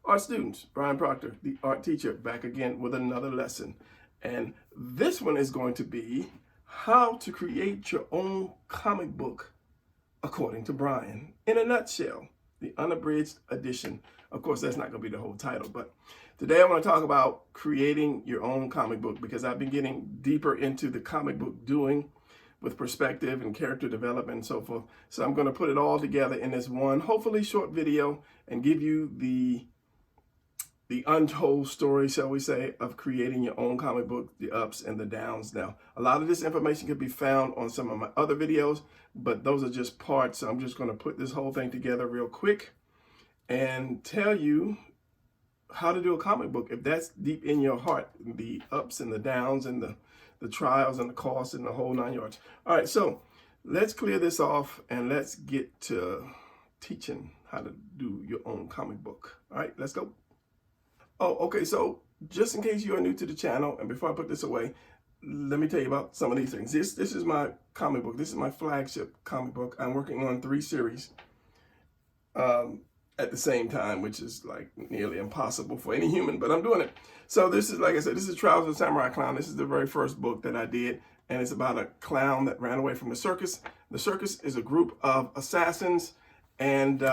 Art students, Brian Proctor, the art teacher, back again with another lesson. And this one is going to be how to create your own comic book according to Brian. In a nutshell, the unabridged edition. Of course, that's not going to be the whole title, but today I want to talk about creating your own comic book because I've been getting deeper into the comic book doing with perspective and character development and so forth. So I'm going to put it all together in this one, hopefully short video, and give you the untold story, shall we say, of creating your own comic book, the ups and the downs. Now, a lot of this information can be found on some of my other videos, but those are just parts. So I'm just going to put this whole thing together real quick and tell you how to do a comic book if that's deep in your heart, the ups and the downs and the trials and the costs and the whole 9 yards. All right, so let's clear this off and let's get to teaching how to do your own comic book. All right, let's go. Oh, okay, so just in case you are new to the channel, and before I put this away, let me tell you about some of these things. This is my comic book. This is my flagship comic book. I'm working on 3 series at the same time, which is like nearly impossible for any human, but I'm doing it. So this is, like I said, this is Trials of the Samurai Clown. This is the very first book that I did, and it's about a clown that ran away from the circus. The circus is a group of assassins, and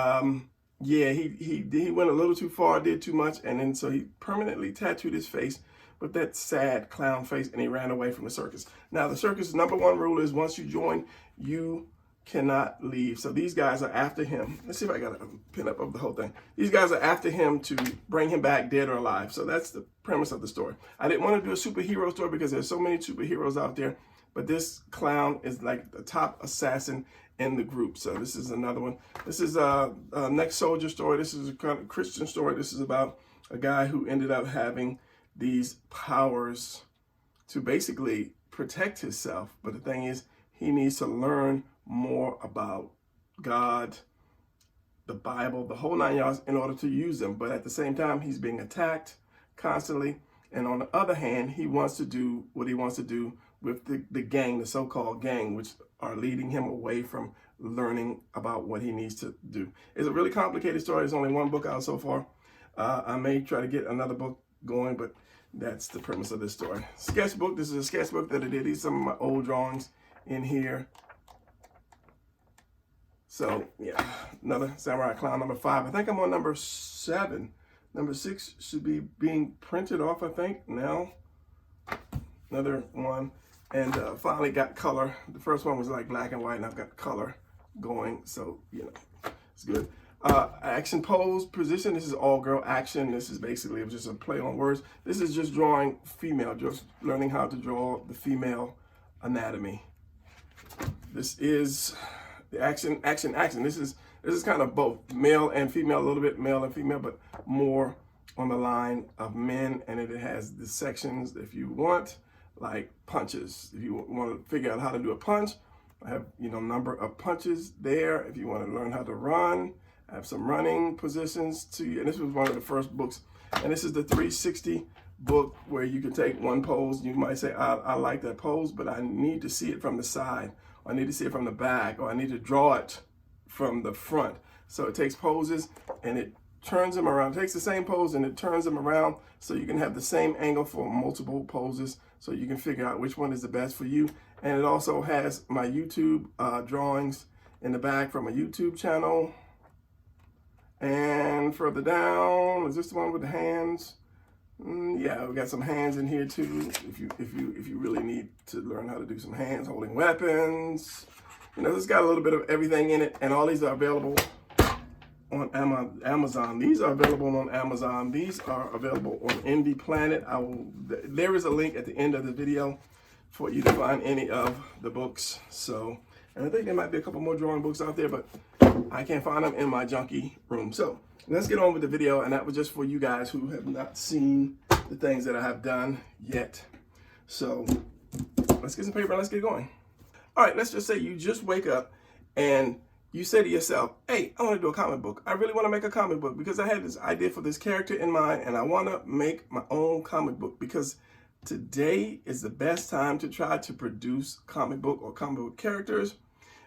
yeah, he went a little too far, did too much, and then so he permanently tattooed his face with that sad clown face, and he ran away from the circus. Now, the circus' #1 rule is once you join, you cannot leave. So these guys are after him. Let's see if I got a pin up of the whole thing. These guys are after him to bring him back dead or alive. So that's the premise of the story. I didn't want to do a superhero story because there's so many superheroes out there, but this clown is like the top assassin in the group. So this is another one. This is a Next Soldier story. This is a kind of Christian story. This is about a guy who ended up having these powers to basically protect himself. But the thing is, he needs to learn more about God, the Bible, the whole 9 yards in order to use them. But at the same time, he's being attacked constantly. And on the other hand, he wants to do what he wants to do with the gang, the so-called gang, which are leading him away from learning about what he needs to do. It's a really complicated story. There's only 1 book out so far. I may try to get another book going, but that's the premise of this story. Sketchbook. This is a sketchbook that I did. These are some of my old drawings in here. So yeah, another Samurai Clown #5. I think I'm on number 7. Number 6 should be being printed off, I think, now. Another one. And finally got color. The first one was like black and white, and I've got color going. So, you know, it's good. Action pose position. This is all girl action. This is basically just a play on words. This is just drawing female, just learning how to draw the female anatomy. This is the action. This is kind of both male and female, a little bit male and female, but more on the line of men. And it has the sections if you want, like punches. If you want to figure out how to do a punch, I have, you know, number of punches there. If you want to learn how to run, I have some running positions to you. And this was one of the first books. And this is the 360 book where you can take one pose. You might say, I like that pose, but I need to see it from the side. Or I need to see it from the back, or I need to draw it from the front. So it takes poses and it turns them around. It takes the same pose and it turns them around so you can have the same angle for multiple poses so you can figure out which one is the best for you. And it also has my YouTube drawings in the back from a YouTube channel. And further down, is this the one with the hands? Yeah, we got some hands in here too. If you really need to learn how to do some hands holding weapons, you know, it's got a little bit of everything in it. And all these are available on Amazon. These are available on Amazon. These are available on Indie Planet. There is a link at the end of the video for you to find any of the books. So, and I think there might be a couple more drawing books out there, but I can't find them in my junkie room. So let's get on with the video. And that was just for you guys who have not seen the things that I have done yet. So let's get some paper and let's get going. All right, let's just say you just wake up and you say to yourself, hey, I want to do a comic book. I really want to make a comic book because I had this idea for this character in mind and I want to make my own comic book because today is the best time to try to produce comic book or comic book characters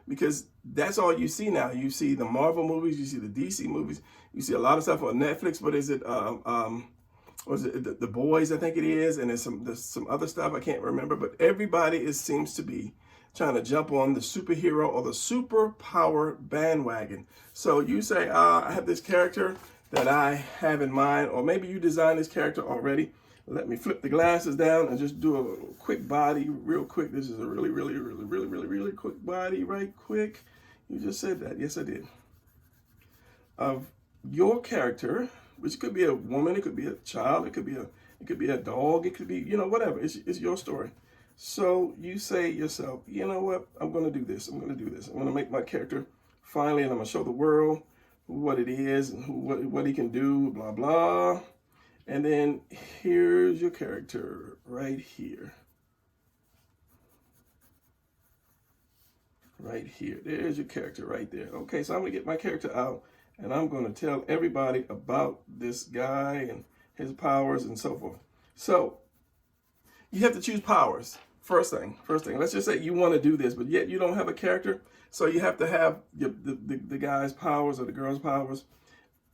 because that's all you see now. You see the Marvel movies, you see the DC movies, you see a lot of stuff on Netflix. What is it? What is it? The Boys, I think it is, and there's some other stuff I can't remember. But everybody seems to be trying to jump on the superhero or the superpower bandwagon. So you say, I have this character that I have in mind, or maybe you designed this character already. Let me flip the glasses down and just do a quick body real quick. This is a really quick body, right quick. You just said that. Yes, I did. Of your character, which could be a woman, it could be a child, it could be a dog, it could be, whatever. It's your story. So you say yourself, you know what? I'm going to do this. I'm going to do this. I'm going to make my character finally, and I'm going to show the world what it is and what he can do, blah, blah. And then here's your character right here. Right here. There's your character right there. Okay, so I'm going to get my character out, and I'm going to tell everybody about this guy and his powers and so forth. So you have to choose powers. First thing. Let's just say you want to do this, but yet you don't have a character. So you have to have the guy's powers or the girl's powers.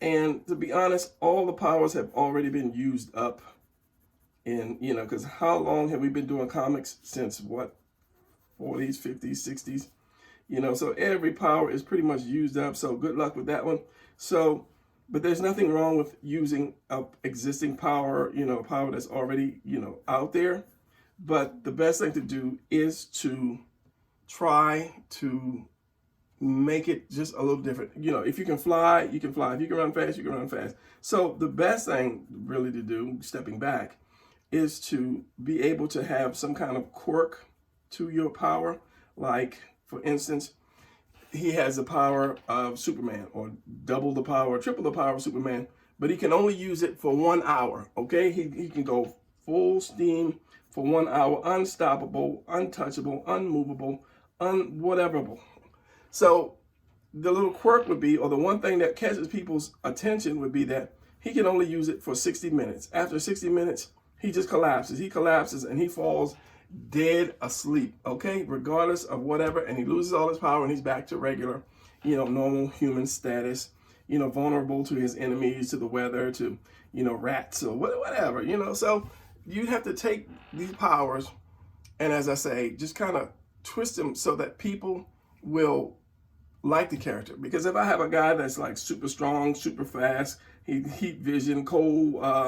And to be honest, all the powers have already been used up in, because how long have we been doing comics? Since what? 40s, 50s, 60s? So every power is pretty much used up. So good luck with that one. So, but there's nothing wrong with using an existing power, a power that's already, out there. But the best thing to do is to try to make it just a little different. If you can fly, you can fly. If you can run fast, you can run fast. So the best thing really to do, stepping back, is to be able to have some kind of quirk to your power. Like, for instance, he has the power of Superman, or double the power, triple the power of Superman, but he can only use it for 1 hour, okay? He can go full steam for 1 hour, unstoppable, untouchable, unmovable, whateverable. So the little quirk would be, or the one thing that catches people's attention would be that he can only use it for 60 minutes. After 60 minutes, he just collapses. He collapses and he falls dead asleep, okay? Regardless of whatever, and he loses all his power and he's back to regular, normal human status, vulnerable to his enemies, to the weather, to, rats or whatever, So you have to take these powers and, as I say, just kind of twist them so that people will like the character. Because if I have a guy that's like super strong, super fast, heat vision, cold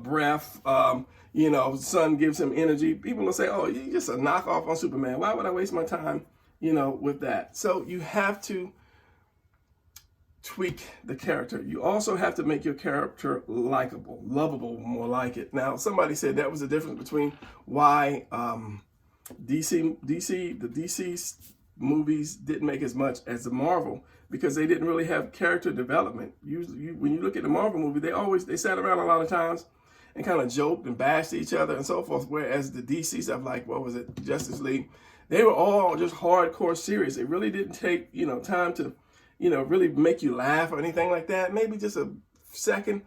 breath, sun gives him energy, people will say, oh, you're just a knockoff on Superman. Why would I waste my time, with that? So you have to tweak the character. You also have to make your character likable, lovable, more like it. Now, somebody said that was the difference between why the DC movies didn't make as much as the Marvel, because they didn't really have character development. Usually, when you look at the Marvel movie, they sat around a lot of times and kind of joked and bashed each other and so forth. Whereas the DC stuff, like, what was it, Justice League, they were all just hardcore serious. It really didn't take, time to, really make you laugh or anything like that. Maybe just a second.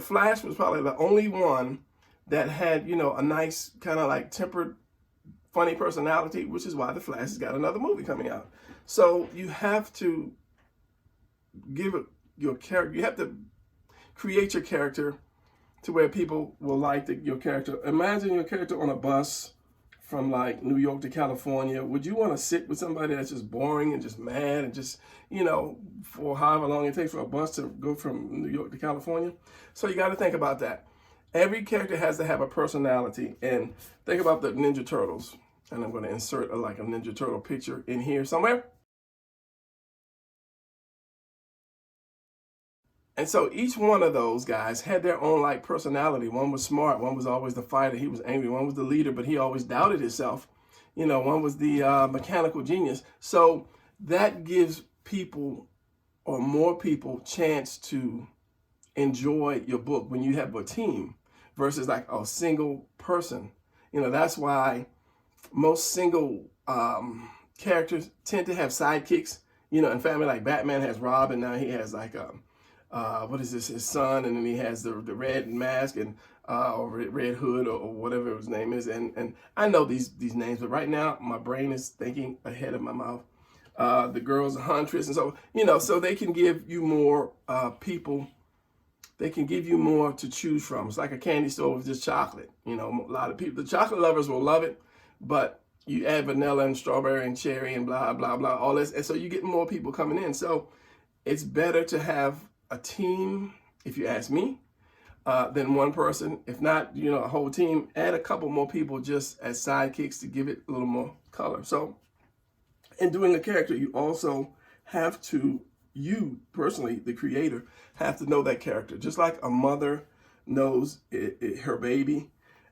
Flash was probably the only one that had, a nice kind of like tempered, funny personality, which is why the Flash has got another movie coming out. So you have to give it your character. You have to create your character to where people will like your character. Imagine your character on a bus from like New York to California. Would you want to sit with somebody that's just boring and just mad and just, for however long it takes for a bus to go from New York to California? So you got to think about that. Every character has to have a personality. And think about the Ninja Turtles. And I'm going to insert a Ninja Turtle picture in here somewhere. And so each one of those guys had their own personality. One was smart. One was always the fighter. He was angry. One was the leader, but he always doubted himself. One was the mechanical genius. So that gives people, or more people, chance to enjoy your book when you have a team versus like a single person. That's why most single characters tend to have sidekicks. In family, like Batman has Robin. Now he has his son, and then he has the red mask, and or Red Hood, or whatever his name is. And I know these names, but right now my brain is thinking ahead of my mouth. The girls, the Huntress, and so, so they can give you more people. They can give you more to choose from. It's like a candy store with just chocolate. A lot of people, the chocolate lovers will love it, but you add vanilla and strawberry and cherry and blah, blah, blah, all this. And so you get more people coming in. So it's better to have a team, if you ask me, than one person. If not, a whole team. Add a couple more people just as sidekicks to give it a little more color. So in doing a character, you also have to, you personally, the creator, have to know that character. Just like a mother knows her baby.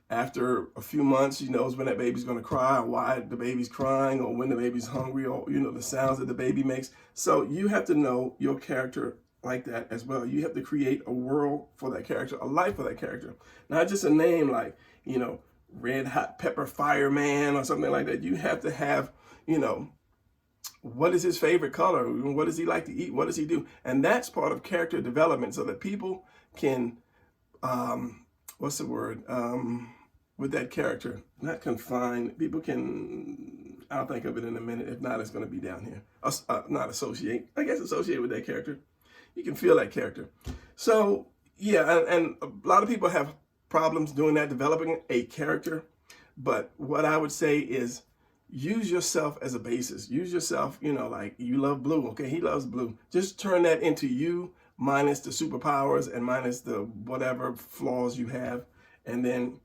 After a few months, she knows when that baby's going to cry, or why the baby's crying, or when the baby's hungry, or the sounds that the baby makes. So you have to know your character like that as well. You have to create a world for that character, a life for that character. Not just a name like, Red Hot Pepper Fireman or something like that. You have to have, what is his favorite color? What does he like to eat? What does he do? And that's part of character development, so that people can, what's the word? With that character, not confine. People can, I'll think of it in a minute. If not, it's going to be down here. Not associate. I guess associate with that character. You can feel that character. So yeah, and a lot of people have problems doing that, developing a character. But what I would say is, use yourself as a basis. Use yourself, like you love blue. Okay, he loves blue. Just turn that into you, minus the superpowers and minus the whatever flaws you have. And then,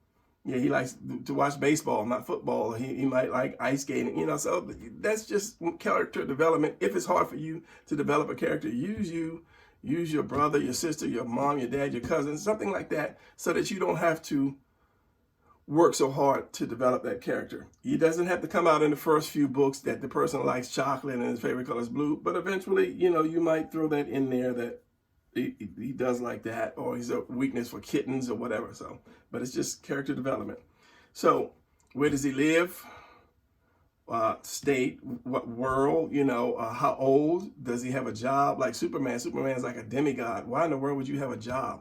yeah, he likes to watch baseball, not football. He might like ice skating, so that's just character development. If it's hard for you to develop a character, use you, use your brother, your sister, your mom, your dad, your cousin, something like that, so that you don't have to work so hard to develop that character. It doesn't have to come out in the first few books that the person likes chocolate and his favorite color is blue, but eventually, you might throw that in there that he does like that, or he's a weakness for kittens or whatever. So, but it's just character development. So where does he live? State, what world, how old? Does he have a job? Like Superman. Superman is like a demigod. Why in the world would you have a job?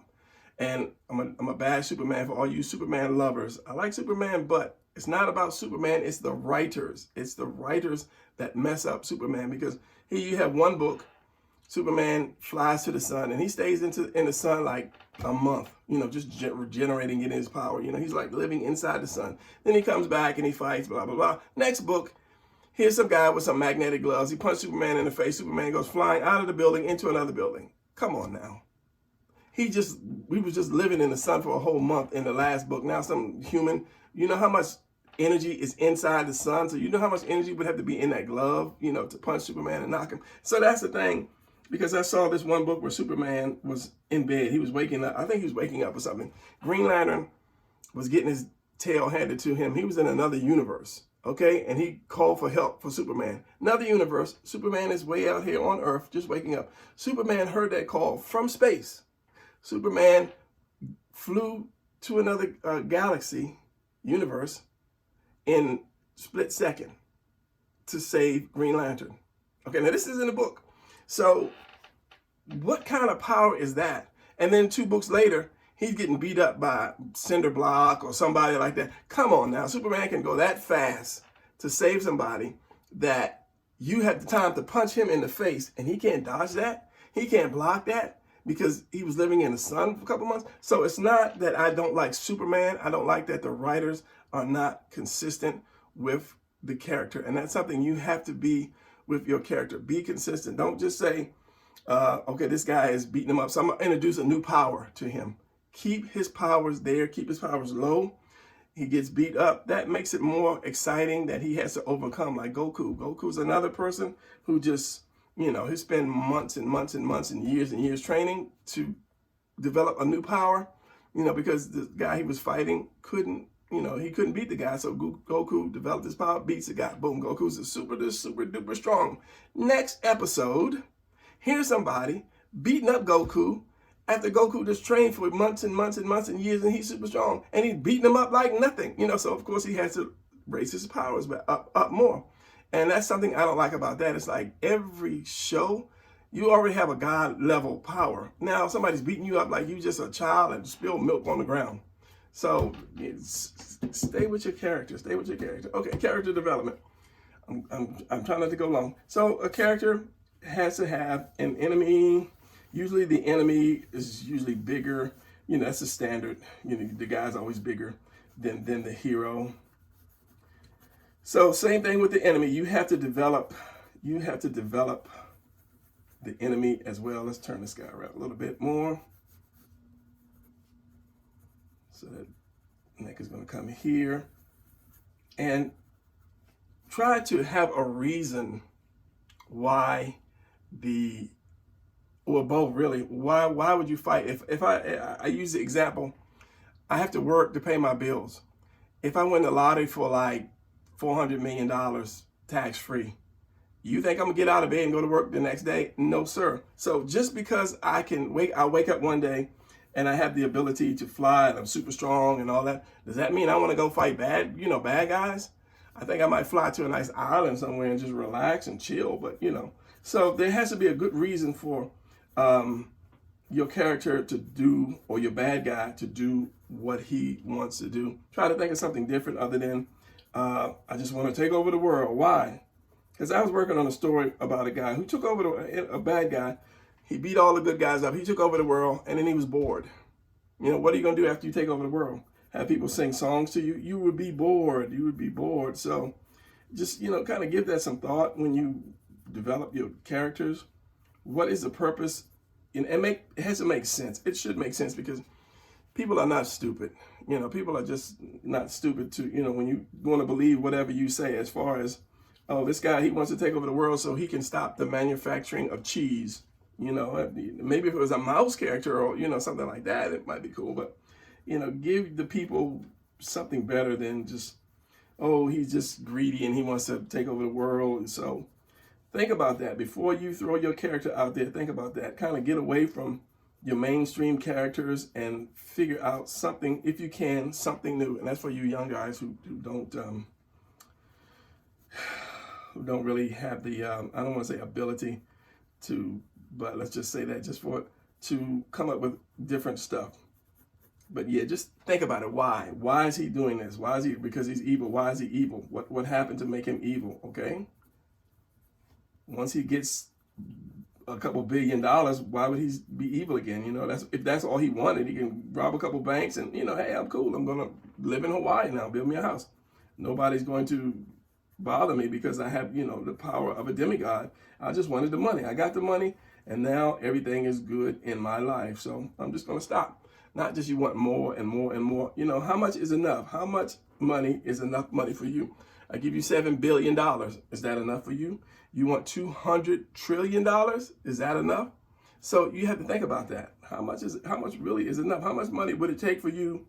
And I'm a bad Superman for all you Superman lovers. I like Superman, but it's not about Superman. It's the writers. It's the writers that mess up Superman, because here you have one book, Superman flies to the sun, and he stays in the sun like a month, just regenerating, getting his power. He's like living inside the sun. Then he comes back and he fights, blah, blah, blah. Next book, here's some guy with some magnetic gloves. He punched Superman in the face. Superman goes flying out of the building into another building. Come on now. We was just living in the sun for a whole month in the last book. Now some human, how much energy is inside the sun? So how much energy would have to be in that glove, to punch Superman and knock him. So that's the thing, because I saw this one book where Superman was in bed. He was waking up. I think he was waking up or something. Green Lantern was getting his tail handed to him. He was in another universe, okay? And he called for help for Superman. Another universe. Superman is way out here on Earth, just waking up. Superman heard that call from space. Superman flew to another galaxy, universe, in split second to save Green Lantern. Okay, now this is in the book. So what kind of power is that? And then 2 books later, he's getting beat up by Cinder Block or somebody like that. Come on now, Superman can go that fast to save somebody that you had the time to punch him in the face, and he can't dodge that. He can't block that, because he was living in the sun for a couple months. So it's not that I don't like Superman. I don't like that the writers are not consistent with the character. And that's something you have to be with your character. Be consistent. Don't just say, okay, this guy is beating him up, so I'm going to introduce a new power to him. Keep his powers there. Keep his powers low. He gets beat up. That makes it more exciting that he has to overcome, like Goku. Goku's another person who just, he spent months and months and months and years training to develop a new power, because the guy he was fighting couldn't, he couldn't beat the guy. So Goku developed his power, beats the guy. Boom, Goku's super duper strong. Next episode, here's somebody beating up Goku after Goku just trained for months and months and months and years, and he's super strong. And he's beating him up like nothing, So of course he has to raise his powers up more. And that's something I don't like about that. It's like every show, you already have a God level power. Now somebody's beating you up like you just a child and spilled milk on the ground. So stay with your character. Stay with your character. Okay, character development. I'm trying not to go long. So a character has to have an enemy. Usually the enemy is usually bigger. You know, that's the standard. You know, the guy's always bigger than the hero. So same thing with the enemy. You have to develop the enemy as well. Let's turn this guy around a little bit more. So that neck is going to come here. And try to have a reason why both really, why would you fight? If I use the example, I have to work to pay my bills. If I win the lottery for like $400 million tax free, you think I'm gonna get out of bed and go to work the next day? No, sir. So just because I wake up one day and I have the ability to fly and I'm super strong and all that, does that mean I want to go fight bad guys? I think I might fly to a nice island somewhere and just relax and chill, but so there has to be a good reason for your character to do, or your bad guy to do what he wants to do. Try to think of something different other than, I just want to take over the world. Why? Because I was working on a story about a guy who took over a bad guy. He beat all the good guys up. He took over the world, and then he was bored. What are you going to do after you take over the world? Have people sing songs to you? You would be bored. You would be bored. So just, kind of give that some thought when you develop your characters. What is the purpose? And it has to make sense. It should make sense, because people are not stupid. People are just not stupid to, when you want to believe whatever you say, as far as, oh, this guy, he wants to take over the world so he can stop the manufacturing of cheese. Maybe if it was a mouse character or, something like that, it might be cool. But, give the people something better than just, oh, he's just greedy and he wants to take over the world. And so think about that. Before you throw your character out there, think about that. Kind of get away from your mainstream characters and figure out something, if you can, something new. And that's for you young guys who don't really have the, I don't want to say ability to, but let's just say that to come up with different stuff. But yeah, just think about it. Why? Why is he doing this? Why is he? Because he's evil. Why is he evil? What happened to make him evil? Okay. Once he gets a couple $1 billion, why would he be evil again? If that's all he wanted, he can rob a couple banks and, hey, I'm cool. I'm gonna live in Hawaii now, build me a house. Nobody's going to bother me because I have, the power of a demigod. I just wanted the money. I got the money, and now everything is good in my life. So I'm just gonna stop. Not just you want more and more and more. How much is enough? How much money is enough money for you? I give you $7 billion. Is that enough for you? You want $200 trillion? Is that enough? So you have to think about that. How much really is enough? How much money would it take for you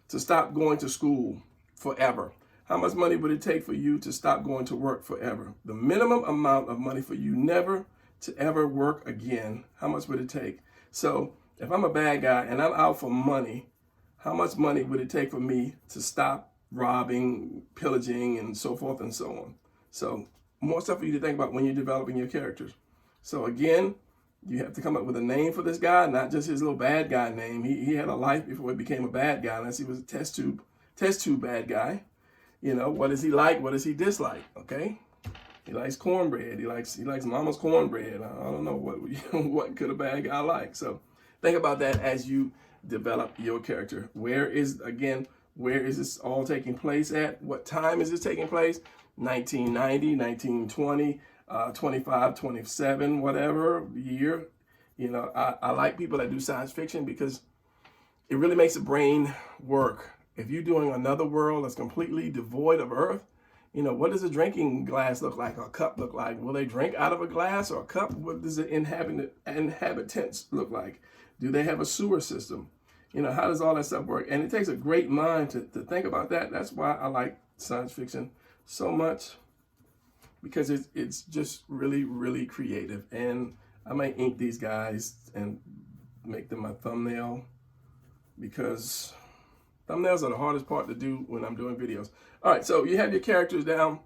to stop going to school forever? How much money would it take for you to stop going to work forever? The minimum amount of money for you never to ever work again. How much would it take? So if I'm a bad guy and I'm out for money, how much money would it take for me to stop robbing, pillaging, and so forth and so on? So more stuff for you to think about when you're developing your characters. So again, you have to come up with a name for this guy, not just his little bad guy name. He had a life before he became a bad guy, unless he was a test tube bad guy. What does he like? What does he dislike? Okay. He likes cornbread. He likes mama's cornbread. I don't know what could a bad guy like. So think about that as you develop your character. Where is this all taking place at? What time is this taking place? 1990, 1920, 25, 27, whatever year. I like people that do science fiction because it really makes the brain work. If you're doing another world that's completely devoid of Earth, what does a drinking glass look like, or a cup look like? Will they drink out of a glass or a cup? What does the inhabitants look like? Do they have a sewer system? How does all that stuff work? And it takes a great mind to think about that. That's why I like science fiction so much, because it's just really, really creative. And I might ink these guys and make them my thumbnail, because thumbnails are the hardest part to do when I'm doing videos. All right, so you have your characters down.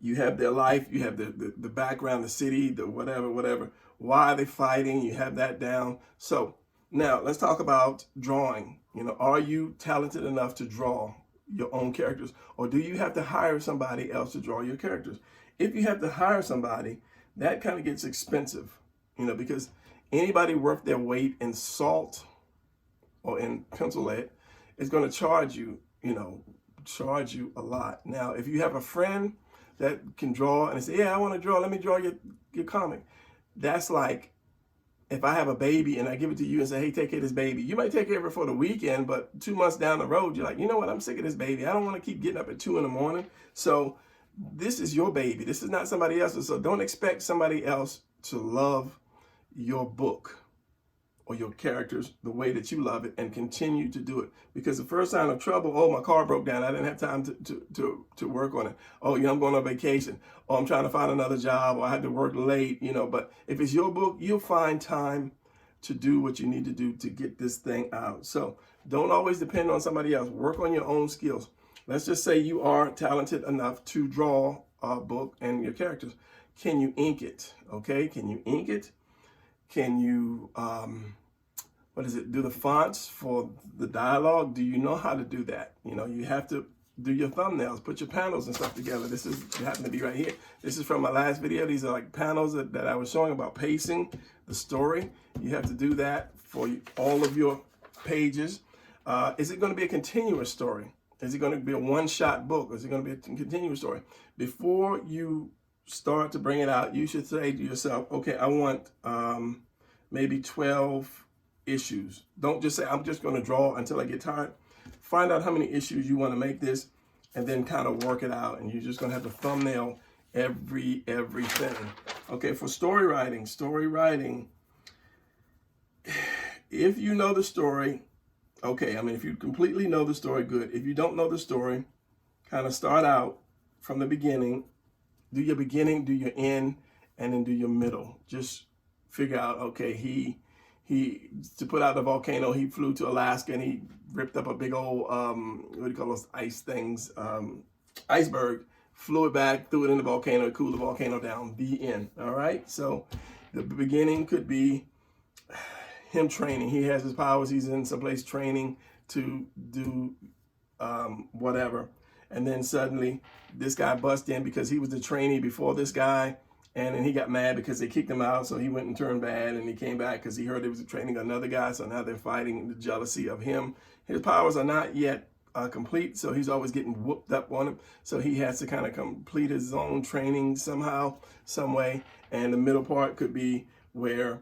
You have their life. You have the background, the city, the whatever. Why are they fighting? You have that down. So Now, let's talk about drawing. Are you talented enough to draw your own characters, or do you have to hire somebody else to draw your characters? If you have to hire somebody, that kind of gets expensive, because anybody worth their weight in salt or in pencil lead is going to charge you a lot. Now, if you have a friend that can draw and say, yeah, I want to draw, let me draw your comic. That's like, if I have a baby and I give it to you and say, hey, take care of this baby, you might take care of it for the weekend, but 2 months down the road, you're like, you know what, I'm sick of this baby. I don't want to keep getting up at 2 in the morning. So this is your baby. This is not somebody else's. So don't expect somebody else to love your book or your characters the way that you love it, and continue to do it. Because the first sign of trouble, oh, my car broke down, I didn't have time to work on it. Oh, I'm going on vacation. Oh, I'm trying to find another job, or I had to work late, But if it's your book, you'll find time to do what you need to do to get this thing out. So don't always depend on somebody else. Work on your own skills. Let's just say you are talented enough to draw a book and your characters. Can you ink it? Okay, can you ink it? Can you, do the fonts for the dialogue? Do you know how to do that? You have to do your thumbnails, put your panels and stuff together. This happen to be right here. This is from my last video. These are like panels that I was showing about pacing the story. You have to do that for all of your pages. Is it going to be a continuous story? Is it going to be a one-shot book? Or is it going to be a continuous story? Before you start to bring it out, you should say to yourself, okay, I want maybe 12 issues. Don't just say, I'm just going to draw until I get tired. Find out how many issues you want to make this, and then kind of work it out. And you're just going to have to thumbnail everything. Okay, for story writing, if you know the story, okay, if you completely know the story, good. If you don't know the story, kind of start out from the beginning. Do your beginning, do your end, and then do your middle. Just figure out, okay, he to put out the volcano, he flew to Alaska and he ripped up a big old, what do you call those ice things? Iceberg, flew it back, threw it in the volcano, cooled the volcano down, the end, all right? So the beginning could be him training. He has his powers, he's in someplace training to do whatever. And then suddenly this guy busts in because he was the trainee before this guy. And then he got mad because they kicked him out. So he went and turned bad, and he came back because he heard they was training another guy. So now they're fighting the jealousy of him. His powers are not yet complete. So he's always getting whooped up on him. So he has to kind of complete his own training somehow, some way. And the middle part could be where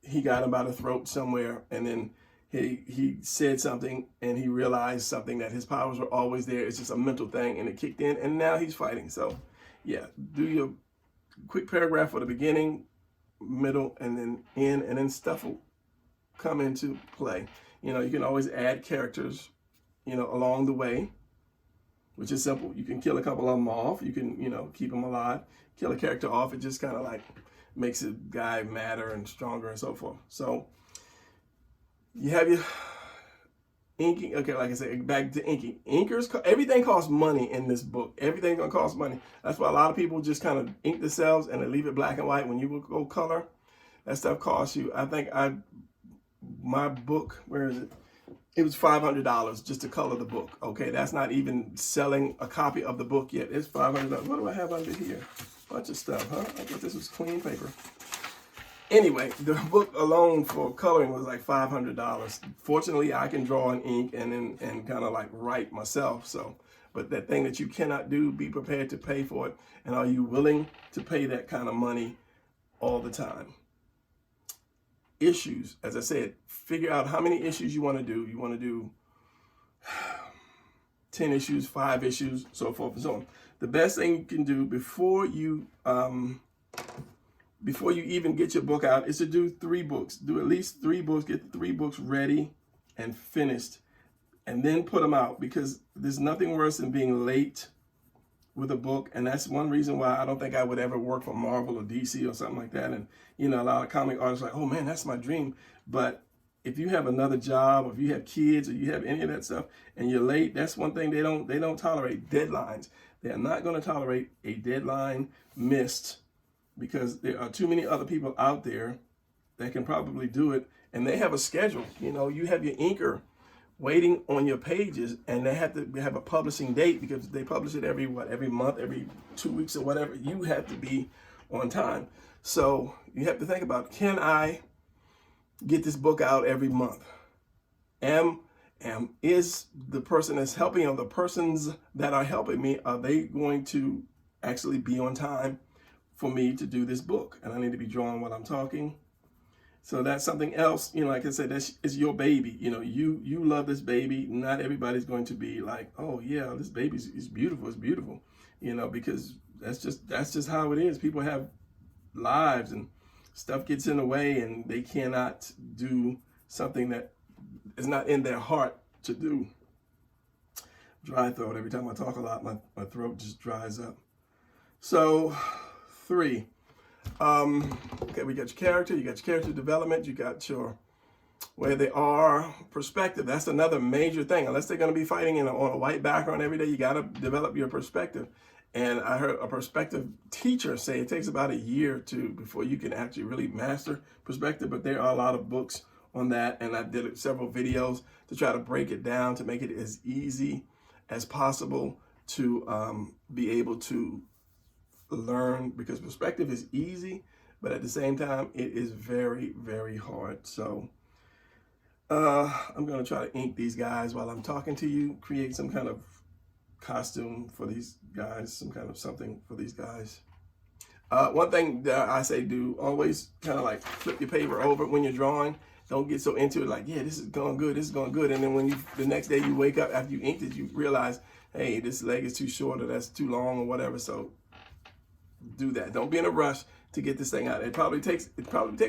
he got him by the throat somewhere, and then he said something and he realized something, that his powers were always there. It's just a mental thing, and it kicked in, and now he's fighting. So yeah, do your quick paragraph for the beginning, middle, and then end, and then stuff will come into play. You can always add characters, along the way, which is simple. You can kill a couple of them off. You can, keep them alive. Kill a character off. It just kind of like makes a guy madder and stronger and so forth. So you have your inking. Okay, like I said, back to inking. Everything costs money in this book. Everything's gonna cost money. That's why a lot of people just kind of ink themselves and they leave it black and white. When you go color, that stuff costs you. I think my book, where is it? It was $500 just to color the book. Okay, that's not even selling a copy of the book yet. It's $500. What do I have under here? Bunch of stuff, huh? I thought this was clean paper. Anyway, the book alone for coloring was like $500. Fortunately, I can draw in ink and kind of like write myself. So, but that thing that you cannot do, be prepared to pay for it. And are you willing to pay that kind of money all the time? Issues, as I said, figure out how many issues you want to do. You want to do 10 issues, 5 issues, so forth and so on. The best thing you can do before you even get your book out is to do 3 books. Do at least 3 books, get 3 books ready and finished, and then put them out, because there's nothing worse than being late with a book. And that's one reason why I don't think I would ever work for Marvel or DC or something like that. And, a lot of comic artists are like, oh man, that's my dream. But if you have another job, or if you have kids, or you have any of that stuff, and you're late, that's one thing they don't tolerate: deadlines. They are not going to tolerate a deadline missed, because there are too many other people out there that can probably do it, and they have a schedule. You know, you have your inker waiting on your pages, and they have to have a publishing date because they publish it every month, every 2 weeks or whatever. You have to be on time. So you have to think about, can I get this book out every month? Is the person that's helping, or the persons that are helping me, are they going to actually be on time for me to do this book? And I need to be drawing while I'm talking. So that's something else, you know, like I said, that's is your baby. You know, you love this baby. Not everybody's going to be like, oh yeah, this baby is beautiful. It's beautiful, you know, because that's just how it is. People have lives and stuff gets in the way, and they cannot do something that is not in their heart to do. Dry throat. Every time I talk a lot, my throat just dries up. So 3. Okay, we got your character, you got your character development, you got your where they are perspective. That's another major thing. Unless they're going to be fighting on a white background every day, you got to develop your perspective. And I heard a perspective teacher say it takes about a year or 2 before you can actually really master perspective, but there are a lot of books on that, and I did several videos to try to break it down to make it as easy as possible to be able to learn, because perspective is easy, but at the same time it is very, very hard. So I'm going to try to ink these guys while I'm talking to you, create some kind of costume for these guys, some kind of something for these guys. One thing that I say, do always kind of like flip your paper over when you're drawing. Don't get so into it like, yeah, this is going good, this is going good. And then when the next day you wake up after you inked it, you realize, hey, this leg is too short, or that's too long, or whatever. So do that. Don't be in a rush to get this thing out. It probably takes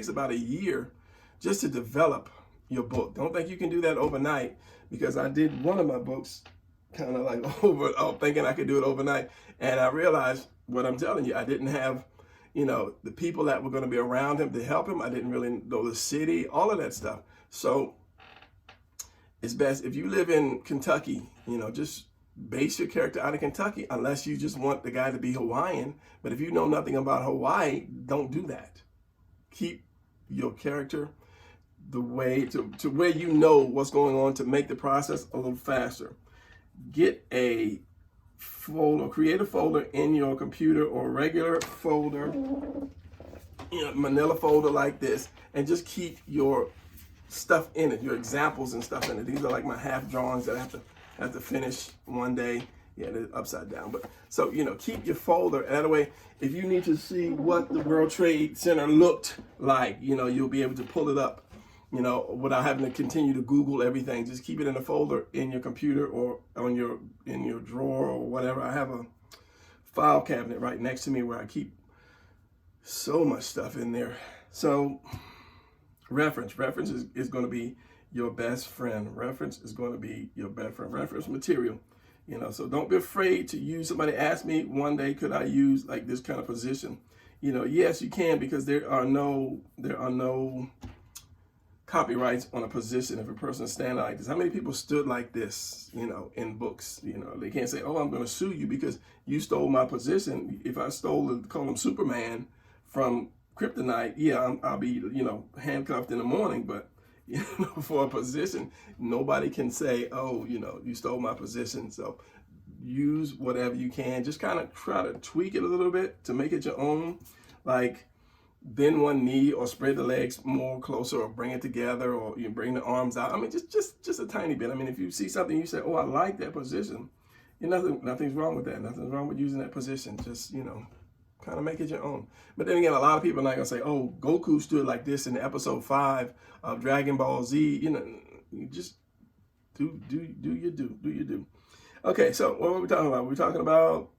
about a year just to develop your book. Don't think you can do that overnight, because I did one of my books kind of like thinking I could do it overnight. And I realized what I'm telling you, I didn't have, you know, the people that were going to be around him to help him. I didn't really know the city, all of that stuff. So it's best if you live in Kentucky, you know, just base your character out of Kentucky, unless you just want the guy to be Hawaiian. But if you know nothing about Hawaii, don't do that. Keep your character the way to where you know what's going on, to make the process a little faster. Get a folder, create a folder in your computer, or a regular folder, you know, manila folder like this, and just keep your stuff in it, your examples and stuff in it. These are like my half drawings that I have to finish one day. Yeah, they're upside down. But so, you know, keep your folder. That way, if you need to see what the World Trade Center looked like, you know, you'll be able to pull it up, you know, without having to continue to Google everything. Just keep it in a folder in your computer, or in your drawer, or whatever. I have a file cabinet right next to me where I keep so much stuff in there. So reference is going to be your best friend. Reference is going to be your best friend. Reference material, you know, so don't be afraid to use. Somebody asked me one day, could I use like this kind of position? You know, yes, you can, because there are no copyrights on a position. If a person is standing like this, how many people stood like this, you know, in books? You know, they can't say, oh, I'm going to sue you because you stole my position. If I call him Superman from Kryptonite, yeah, I'll be, you know, handcuffed in the morning. But, you know, for a position, nobody can say, oh, you know, you stole my position. So use whatever you can. Just kind of try to tweak it a little bit to make it your own. Like, bend one knee, or spread the legs more closer, or bring it together, or you bring the arms out. I mean, just a tiny bit. I mean, if you see something, you say, oh, I like that position. Nothing's wrong with that. Nothing's wrong with using that position. Just, you know, kind of make it your own. But then again, a lot of people are not going to say, oh, Goku stood like this in episode 5 of Dragon Ball Z. You know, you just do you do. Okay, so what were we talking about? We're talking about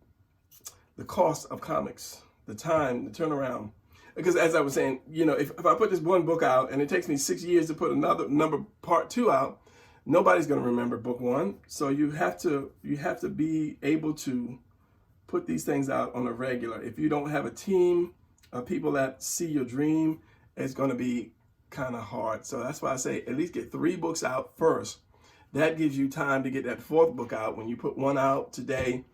the cost of comics, the time, the turnaround. Because as I was saying, you know, if I put this one book out and it takes me 6 years to put another part 2 out, nobody's going to remember book 1. So you have to be able to put these things out on a regular. If you don't have a team of people that see your dream, it's going to be kind of hard. So that's why I say at least get 3 books out first. That gives you time to get that 4th book out. When you put one out today,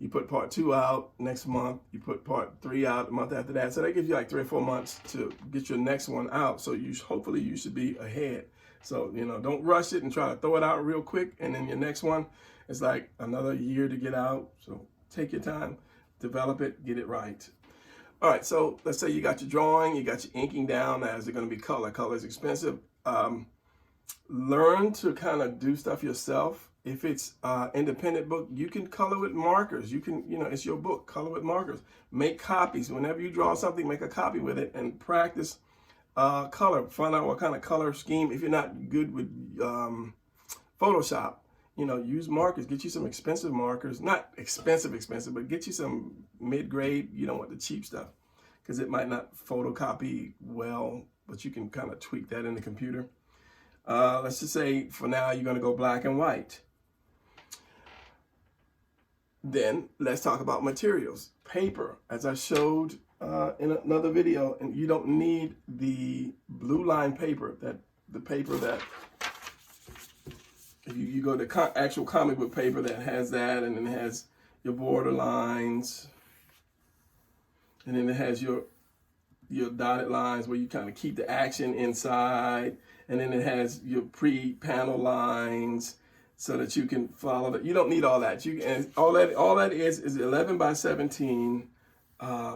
You put part 2 out next month. You put part 3 out the month after that. So that gives you like 3 or 4 months to get your next one out. So hopefully you should be ahead. So, you know, don't rush it and try to throw it out real quick. And then your next one is like another year to get out. So take your time, develop it, get it right. All right, so let's say you got your drawing, you got your inking down. Now, is it going to be color? Color is expensive. Learn to kind of do stuff yourself. If it's independent book, you can color with markers. You can, you know, it's your book, color with markers. Make copies. Whenever you draw something, make a copy with it and practice color. Find out what kind of color scheme. If you're not good with Photoshop, you know, use markers. Get you some expensive markers. Not expensive, but get you some mid-grade. You don't want the cheap stuff because it might not photocopy well, but you can kind of tweak that in the computer. Let's just say for now you're going to go black and white. Then let's talk about materials. Paper, as I showed in another video, and you don't need the blue line paper, the paper that if you go to actual comic book paper that has that, and then it has your border lines, and then it has your dotted lines where you kind of keep the action inside, and then it has your pre-panel lines so that you can follow that. You don't need all that. All that is 11 by 17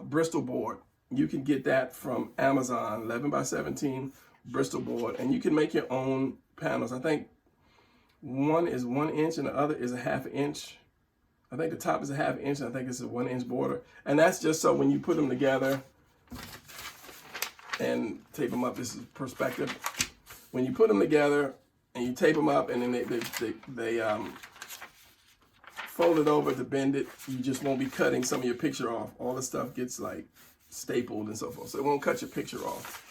Bristol board. You can get that from Amazon, 11 by 17 Bristol board, and you can make your own panels. I think one is 1 inch and the other is a 1/2 inch. I think the top is a 1/2 inch, and I think it's a 1 inch border. And that's just so when you put them together and tape them up, this is perspective. When you put them together and you tape them up and then they fold it over to bend it, you just won't be cutting some of your picture off. All the stuff gets like stapled and so forth, so it won't cut your picture off.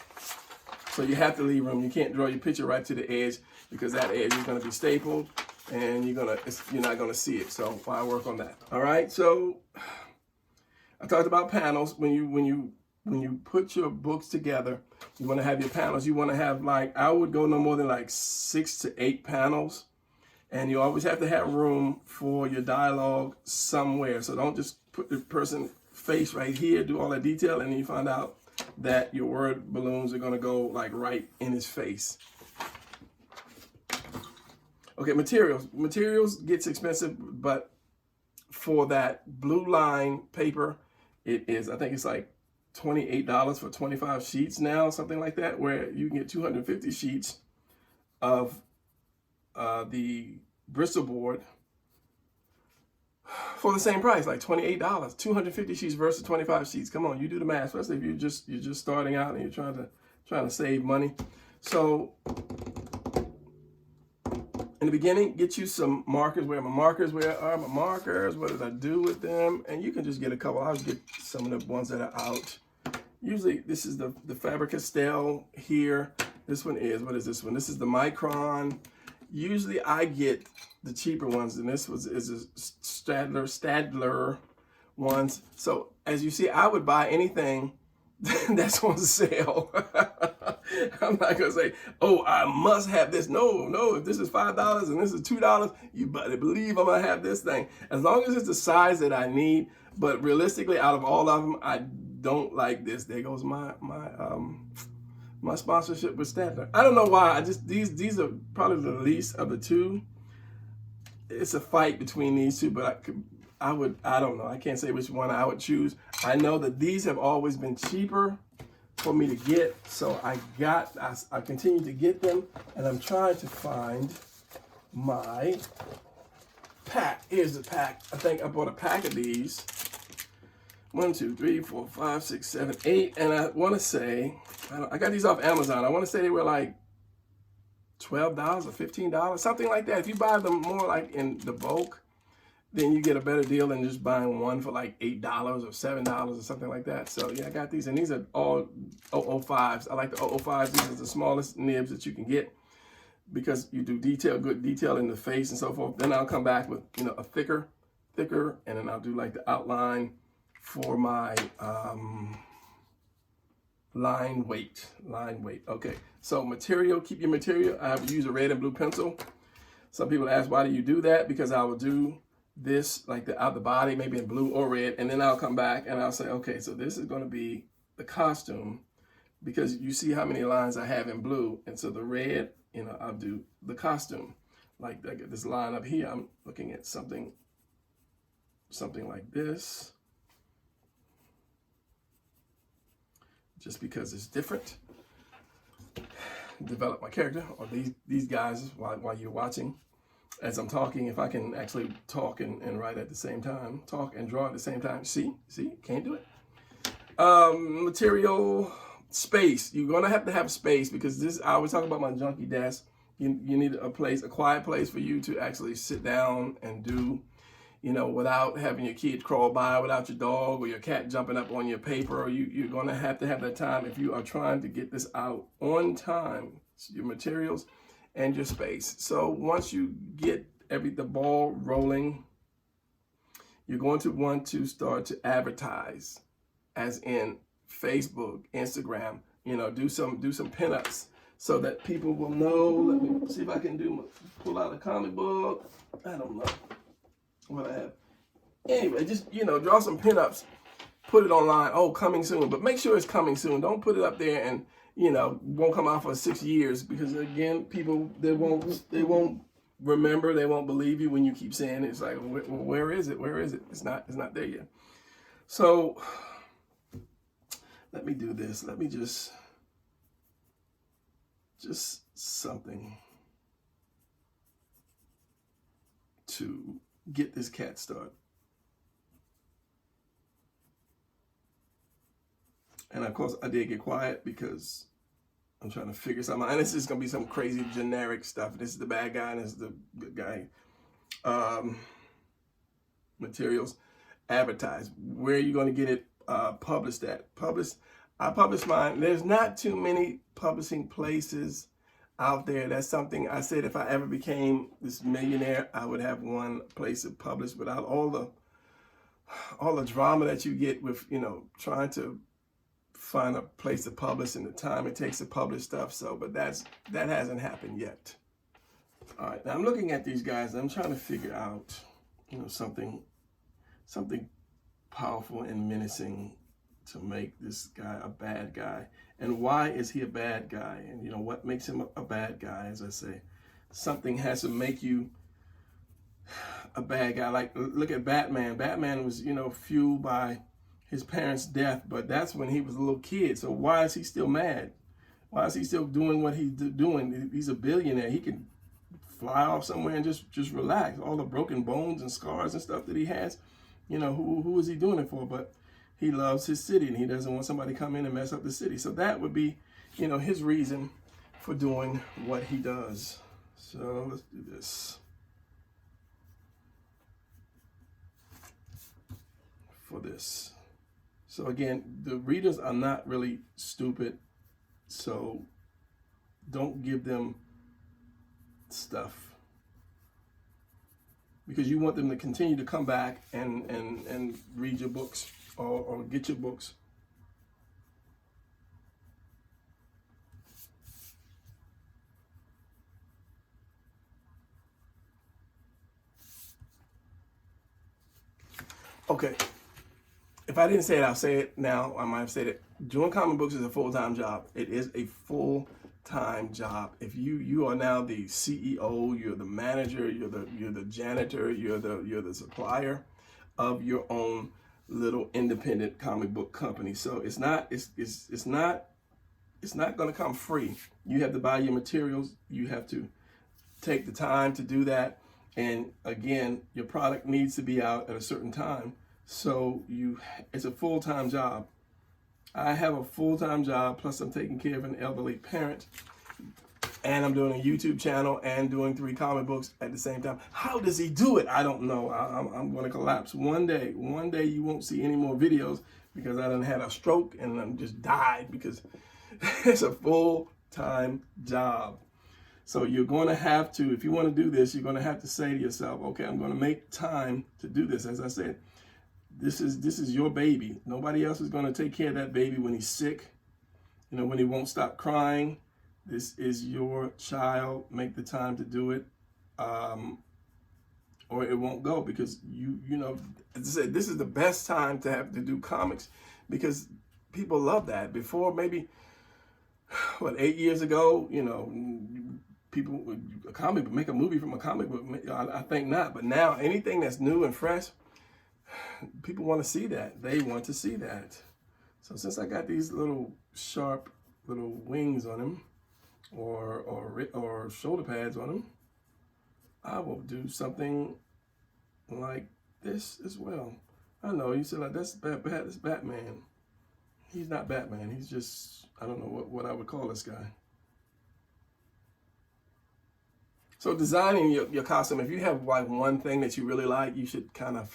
So you have to leave room. You can't draw your picture right to the edge because that edge is going to be stapled and you're not going to see it. So I work on that. All right. So I talked about panels. When you put your books together, you want to have your panels. You want to have, like, I would go no more than like 6 to 8 panels. And you always have to have room for your dialogue somewhere. So don't just put the person's face right here, do all that detail, and then you find out that your word balloons are going to go like right in his face. Okay, materials. Materials gets expensive, but for that blue line paper, it is, I think it's like $28 for 25 sheets now, something like that, where you can get 250 sheets of the Bristol board for the same price, like $28. 250 sheets versus 25 sheets. Come on, you do the math, especially if you're just starting out and you're trying to save money. So in the beginning, get you some markers. Where are my markers? Where are my markers? What did I do with them? And you can just get a couple. I'll get some of the ones that are out. Usually this is the Faber-Castell here. This one is, what is this one? This is the Micron. Usually I get the cheaper ones, and this is a Stadler ones. So as you see, I would buy anything that's on sale. I'm not gonna say, oh, I must have this. No, if this is $5 and this is $2, you better believe I'm gonna have this thing. As long as it's the size that I need. But realistically, out of all of them, I don't like this. There goes my sponsorship with Stadler. I don't know why. These are probably the least of the two. It's a fight between these two, but I don't know. I can't say which one I would choose. I know that these have always been cheaper for me to get, so I continue to get them, and I'm trying to find my pack. Here's the pack. I think I bought a pack of these. 1, 2, 3, 4, 5, 6, 7, 8, and I want to say, I got these off Amazon. I want to say they were like $12 or $15, something like that. If you buy them more like in the bulk, then you get a better deal than just buying one for like $8 or $7 or something like that. So yeah, I got these, and these are all 005s. I like the 005s. These are the smallest nibs that you can get because you do good detail in the face and so forth. Then I'll come back with, a thicker, and then I'll do like the outline for my line weight. Okay, so material, keep your material. I would use a red and blue pencil. Some people ask, why do you do that? Because I will do this, like the out the body, maybe in blue or red, and then I'll come back and I'll say, okay, so this is going to be the costume, because you see how many lines I have in blue, and so the red, I'll do the costume. Like this line up here, I'm looking at something like this, just because it's different. Develop my character, or these guys while you're watching. As I'm talking, if I can actually talk and write at the same time, talk and draw at the same time. See, can't do it. Material, space. You're gonna have to have space, because this, I always talk about my junky desk. You need a quiet place for you to actually sit down and do, without having your kid crawl by, without your dog or your cat jumping up on your paper. You're gonna have to have that time if you are trying to get this out on time. Your materials and your space. So once you get the ball rolling, you're going to want to start to advertise, as in Facebook, Instagram. Do some pinups so that people will know. Let me see if I can pull out a comic book. I don't know what I have. Anyway, just draw some pinups, put it online. Oh, coming soon, but make sure it's coming soon. Don't put it up there and won't come out for 6 years, because again, people, they won't remember, they won't believe you when you keep saying it. It's like, where is it? Where is it? It's not there yet. So let me do this. Let me just something to get this cat started. And of course, I did get quiet because I'm trying to figure something out. And this is going to be some crazy generic stuff. This is the bad guy and this is the good guy. Materials, advertise. Where are you going to get it published at? I publish mine. There's not too many publishing places out there. That's something I said, if I ever became this millionaire, I would have one place to publish, without all the drama that you get with, trying to find a place to publish and the time it takes to publish stuff. So, but that hasn't happened yet. All right, now I'm looking at these guys and I'm trying to figure out, something powerful and menacing to make this guy a bad guy. And why is he a bad guy? And what makes him a bad guy? As I say, something has to make you a bad guy. Like, look at Batman. Batman was, fueled by his parents' death, but that's when he was a little kid. So why is he still mad? Why is he still doing what he's doing? He's a billionaire. He can fly off somewhere and just relax. All the broken bones and scars and stuff that he has, who is he doing it for? But he loves his city and he doesn't want somebody to come in and mess up the city. So that would be, his reason for doing what he does. So let's do this. For this. So again, the readers are not really stupid, so don't give them stuff, because you want them to continue to come back and read your books or get your books. Okay. If I didn't say it, I'll say it now. I might have said it. Doing comic books is a full-time job. It is a full-time job. If you are now the CEO, you're the manager, you're the janitor, you're the supplier of your own little independent comic book company. So it's not going to come free. You have to buy your materials. You have to take the time to do that. And again, your product needs to be out at a certain time. So it's a full-time job. I have a full-time job, plus I'm taking care of an elderly parent, and I'm doing a YouTube channel and doing 3 comic books at the same time. How does he do it? I don't know. I'm going to collapse. One day you won't see any more videos, because I done had a stroke and I just died, because it's a full-time job. So you're going to have to, if you want to do this, you're going to have to say to yourself, okay, I'm going to make time to do this. As I said, this is your baby. Nobody else is going to take care of that baby when he's sick, when he won't stop crying. This is your child. Make the time to do it. or it won't go, because you know, as I said, this is the best time to have to do comics, because people love that. Before, maybe, what, 8 years ago, you know, people would, a comic book, make a movie from a comic book. I think not. But now, anything that's new and fresh, people want to see that. They want to see that. So since I got these little sharp little wings on him, or shoulder pads on him, I will do something like this as well. I know you said, like, that's Batman. He's not Batman. He's just, I don't know what I would call this guy. So designing your costume, if you have like one thing that you really like, you should kind of,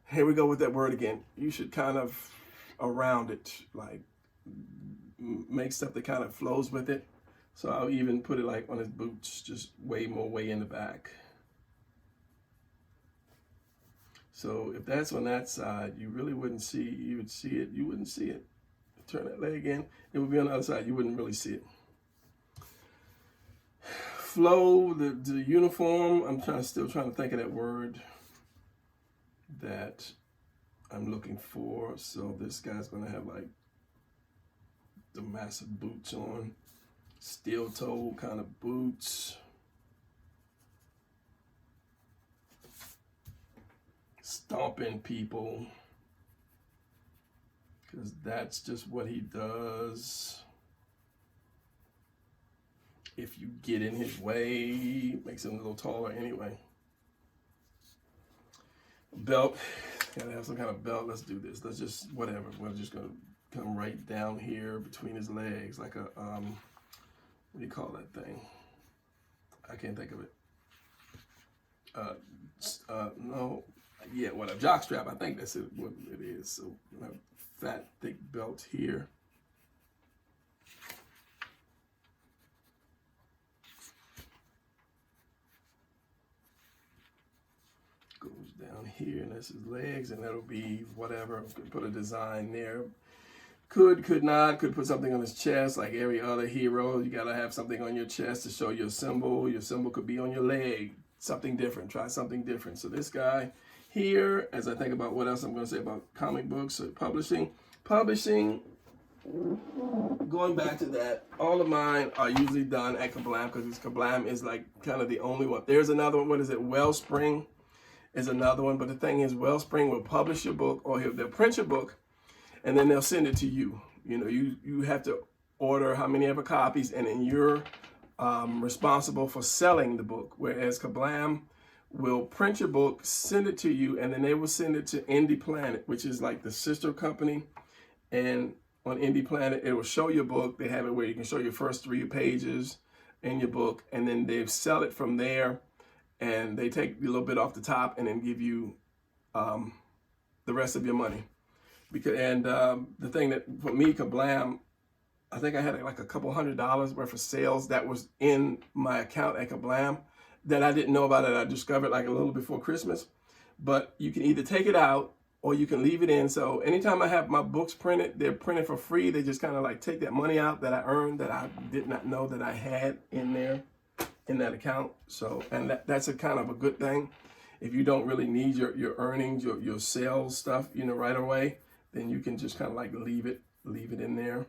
here we go with that word again, you should kind of around it, like make stuff that kind of flows with it. So I'll even put it like on his boots, just way in the back. So if that's on that side, you really wouldn't see, you would see it, you wouldn't see it. Turn that leg in, it would be on the other side, you wouldn't really see it. Flow, the uniform, I'm still trying to think of that word that I'm looking for. So this guy's gonna have like the massive boots on, steel toe kind of boots. Stomping people, because that's just what he does. If you get in his way, makes him a little taller anyway. Belt, gotta have some kind of belt. Let's do this. Let's just, whatever. We're just gonna come right down here between his legs, like a, what do you call that thing? I can't think of it. No, yeah, what, a jock strap. I think that's what it is. So, a fat, thick belt here. Goes down here, and that's his legs, and that'll be whatever. Put a design there. Could not, could put something on his chest, like every other hero. You gotta have something on your chest to show your symbol. Your symbol could be on your leg. Something different. Try something different. So this guy here, as I think about what else I'm gonna say about comic books or publishing, going back to that, all of mine are usually done at Kablam, because Kablam is like kind of the only one. There's another one. What is it? Wellspring is another one. But the thing is, Wellspring will publish your book, or they'll print your book, and then they'll send it to you. You know, you have to order how many ever copies, and then you're responsible for selling the book. Whereas Kablam will print your book, send it to you, and then they will send it to Indie Planet, which is like the sister company. And on Indie Planet, it will show your book. They have it where you can show your first 3 pages in your book, and then they sell it from there, and they take a little bit off the top and then give you the rest of your money. The thing that, for me, Kablam, I think I had like a couple $100 worth of sales that was in my account at Kablam that I didn't know about, it. I discovered like a little before Christmas. But you can either take it out or you can leave it in. So anytime I have my books printed, they're printed for free. They just kind of like take that money out that I earned that I did not know that I had in there, in that account. So, and that's a kind of a good thing. If you don't really need your earnings, your sales stuff, you know, right away, then you can just kind of like leave it in there.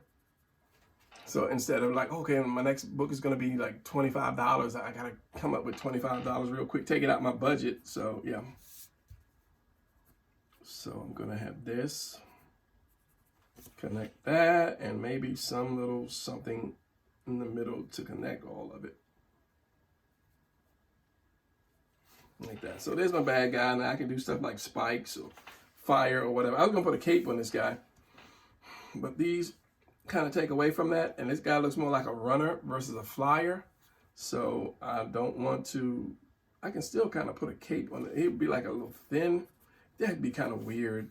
So instead of like, okay, my next book is going to be like $25, I got to come up with $25 real quick, take it out my budget. So yeah. So I'm going to have this, connect that, and maybe some little something in the middle to connect all of it. Like that. So there's my bad guy. Now I can do stuff like spikes or fire or whatever. I was going to put a cape on this guy, but these kind of take away from that, and this guy looks more like a runner versus a flyer. So I don't want to, I can still kind of put a cape on it. It would be like a little thin. That'd be kind of weird.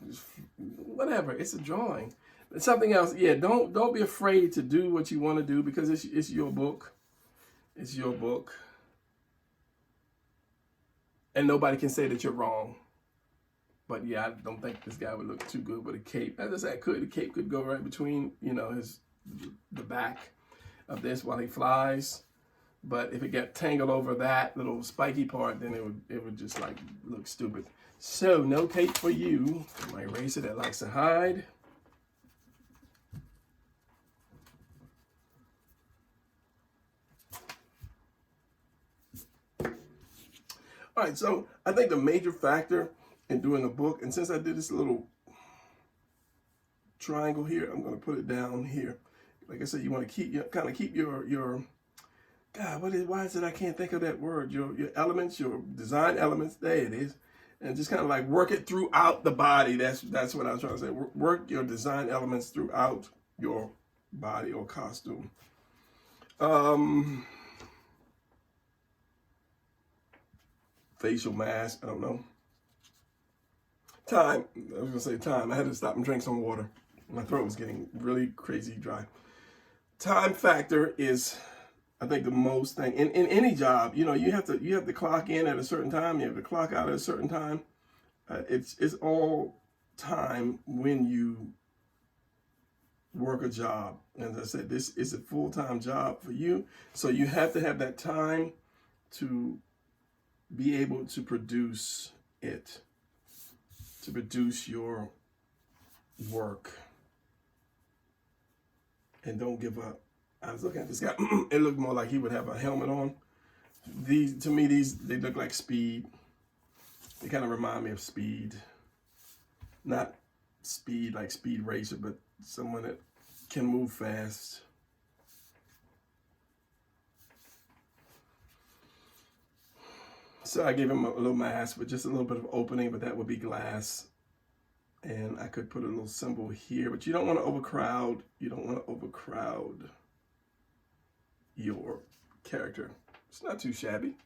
Whatever, it's a drawing. It's something else. Yeah, don't be afraid to do what you want to do, because it's your book. It's your book. And nobody can say that you're wrong. But yeah, I don't think this guy would look too good with a cape. As I said, the cape could go right between, you know, the back of this while he flies. But if it got tangled over that little spiky part, then it would just like look stupid. So no tape for you. My eraser that likes to hide. All right, so I think the major factor in doing a book, and since I did this little triangle here, I'm going to put it down here. Like I said, you want to keep your God, why is it I can't think of that word? Your elements, your design elements. There it is, and just kind of like work it throughout the body. That's what I was trying to say. Work your design elements throughout your body or costume. Facial mask. I don't know. Time. I was gonna say time. I had to stop and drink some water. My throat was getting really crazy dry. Time factor is, I think, the most thing in any job. You know, you have to clock in at a certain time. You have to clock out at a certain time. It's all time when you work a job. And as I said, this is a full-time job for you. So you have to have that time to be able to produce it, to produce your work. And don't give up. I was looking at this guy. It looked more like he would have a helmet on. To me, they look like Speed. They kind of remind me of Speed. Not Speed like Speed Racer, but someone that can move fast. So I gave him a little mask with just a little bit of opening, but that would be glass. And I could put a little symbol here, but you don't want to overcrowd. You don't want to overcrowd your character. It's not too shabby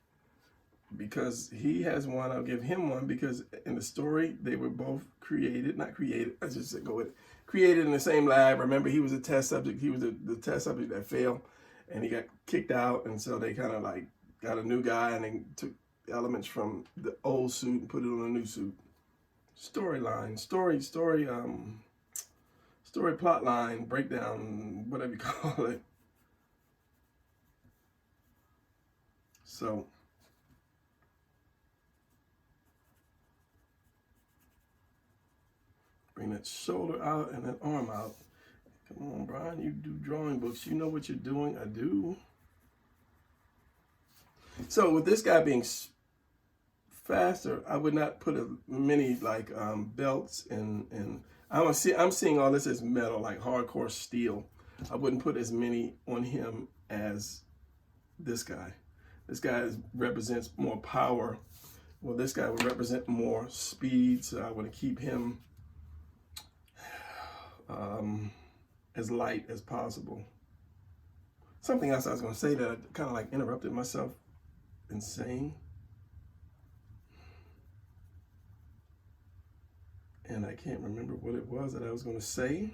because he has one. I'll give him one because in the story they were both created, not created. I just said go with it. Created in the same lab. Remember, he was a test subject. He was the test subject that failed, and he got kicked out. And so they kind of like got a new guy, and they took elements from the old suit and put it on a new suit. Storyline, story plot line, breakdown, whatever you call it. So bring that shoulder out and that arm out. Come on, Brian, you do drawing books. You know what you're doing. I do. So with this guy being faster, I would not put as many like belts and I'm seeing all this as metal, like hardcore steel. I wouldn't put as many on him as this guy. This guy represents more power. Well, this guy would represent more speed, so I want to keep him as light as possible. Something else I was going to say that I kind of like interrupted myself in saying. And I can't remember what it was that I was going to say.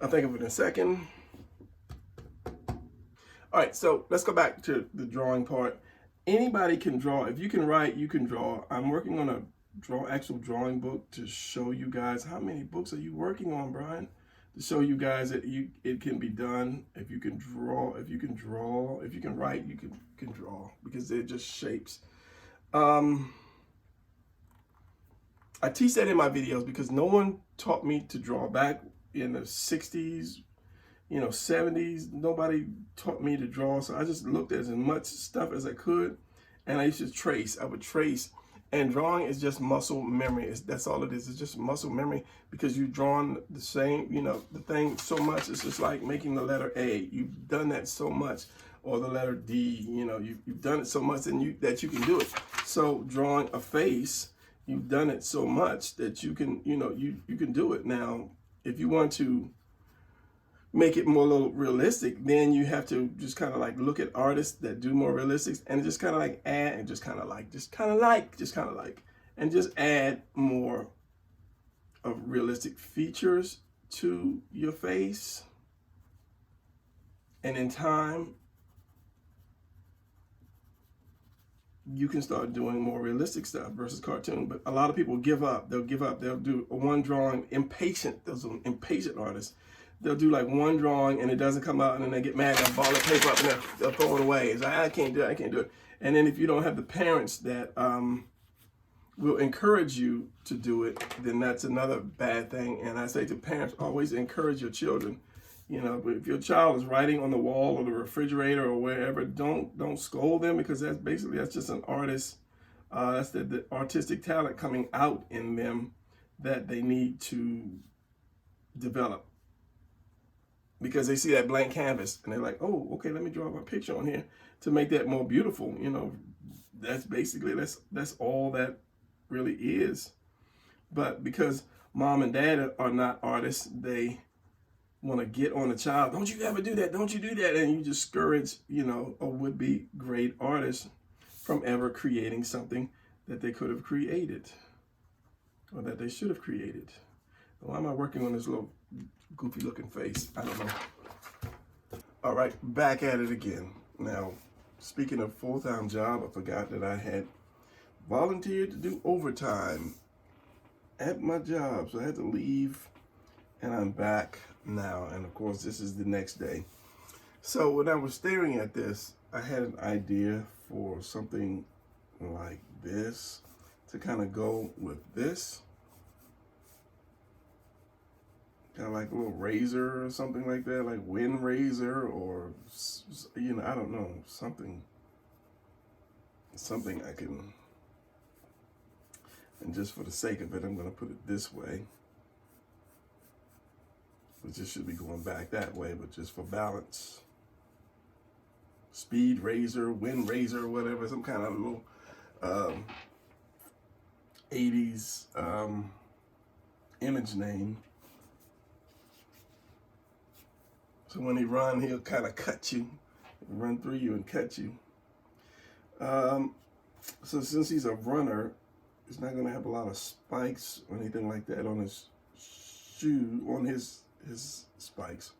I'll think of it in a second. All right, so let's go back to the drawing part. Anybody can draw. If you can write, you can draw. I'm working on a actual drawing book to show you guys. How many books are you working on, Brian? To show you guys that it can be done. If you can draw, if you can write, you can draw, because they're just shapes. I teach that in my videos because no one taught me to draw back in the 60s, 70s. Nobody taught me to draw. So I just looked at as much stuff as I could, and I used to trace. I would trace, and drawing is just muscle memory. That's all it is. It's just muscle memory because you've drawn the same, the thing so much. It's just like making the letter A. You've done that so much. Or the letter D, you've done it so much that you can do it. So drawing a face, you've done it so much that you can, you can do it. Now, if you want to make it more a little realistic, then you have to just kind of like look at artists that do more realistics and just kind of like add and just kind of like, and just add more of realistic features to your face. And in time, you can start doing more realistic stuff versus cartoon. But a lot of people give up. They'll give up. They'll do one drawing impatient. Those are impatient artists. they'll do like one drawing and it doesn't come out, and then they get mad and they'll ball the paper up and they'll throw it away. It's like, I can't do it, I can't do it. And then if you don't have the parents that will encourage you to do it, then that's another bad thing. And I say to parents, always encourage your children. You know, but if your child is writing on the wall or the refrigerator or wherever, don't scold them, because that's just an artist. That's the artistic talent coming out in them that they need to develop, because they see that blank canvas and they're like, oh, okay, let me draw my picture on here to make that more beautiful. You know, that's basically, that's all that really is. But because mom and dad are not artists, they want to get on the child. Don't you ever do that. Don't you do that. And you discourage, you know, a would-be great artist from ever creating something that they could have created or that they should have created. Why am I working on this little goofy looking face? I don't know. All right, back at it again. Now, speaking of full-time job, I forgot that I had volunteered to do overtime at my job. So I had to leave, and I'm back now. And of course, this is the next day. So when I was staring at this, I had an idea for something like this to kind of go with this. Kind of like a little razor or something like that, like wind razor, or, you know, I don't know, something I can, and just for the sake of it, I'm going to put it this way, which it should be going back that way, but just for balance. Speed razor, wind razor, whatever, some kind of little 80s image name. So when he runs, he'll kind of cut you, run through you and cut you. So since he's a runner, he's not going to have a lot of spikes or anything like that on his shoe, on his spikes.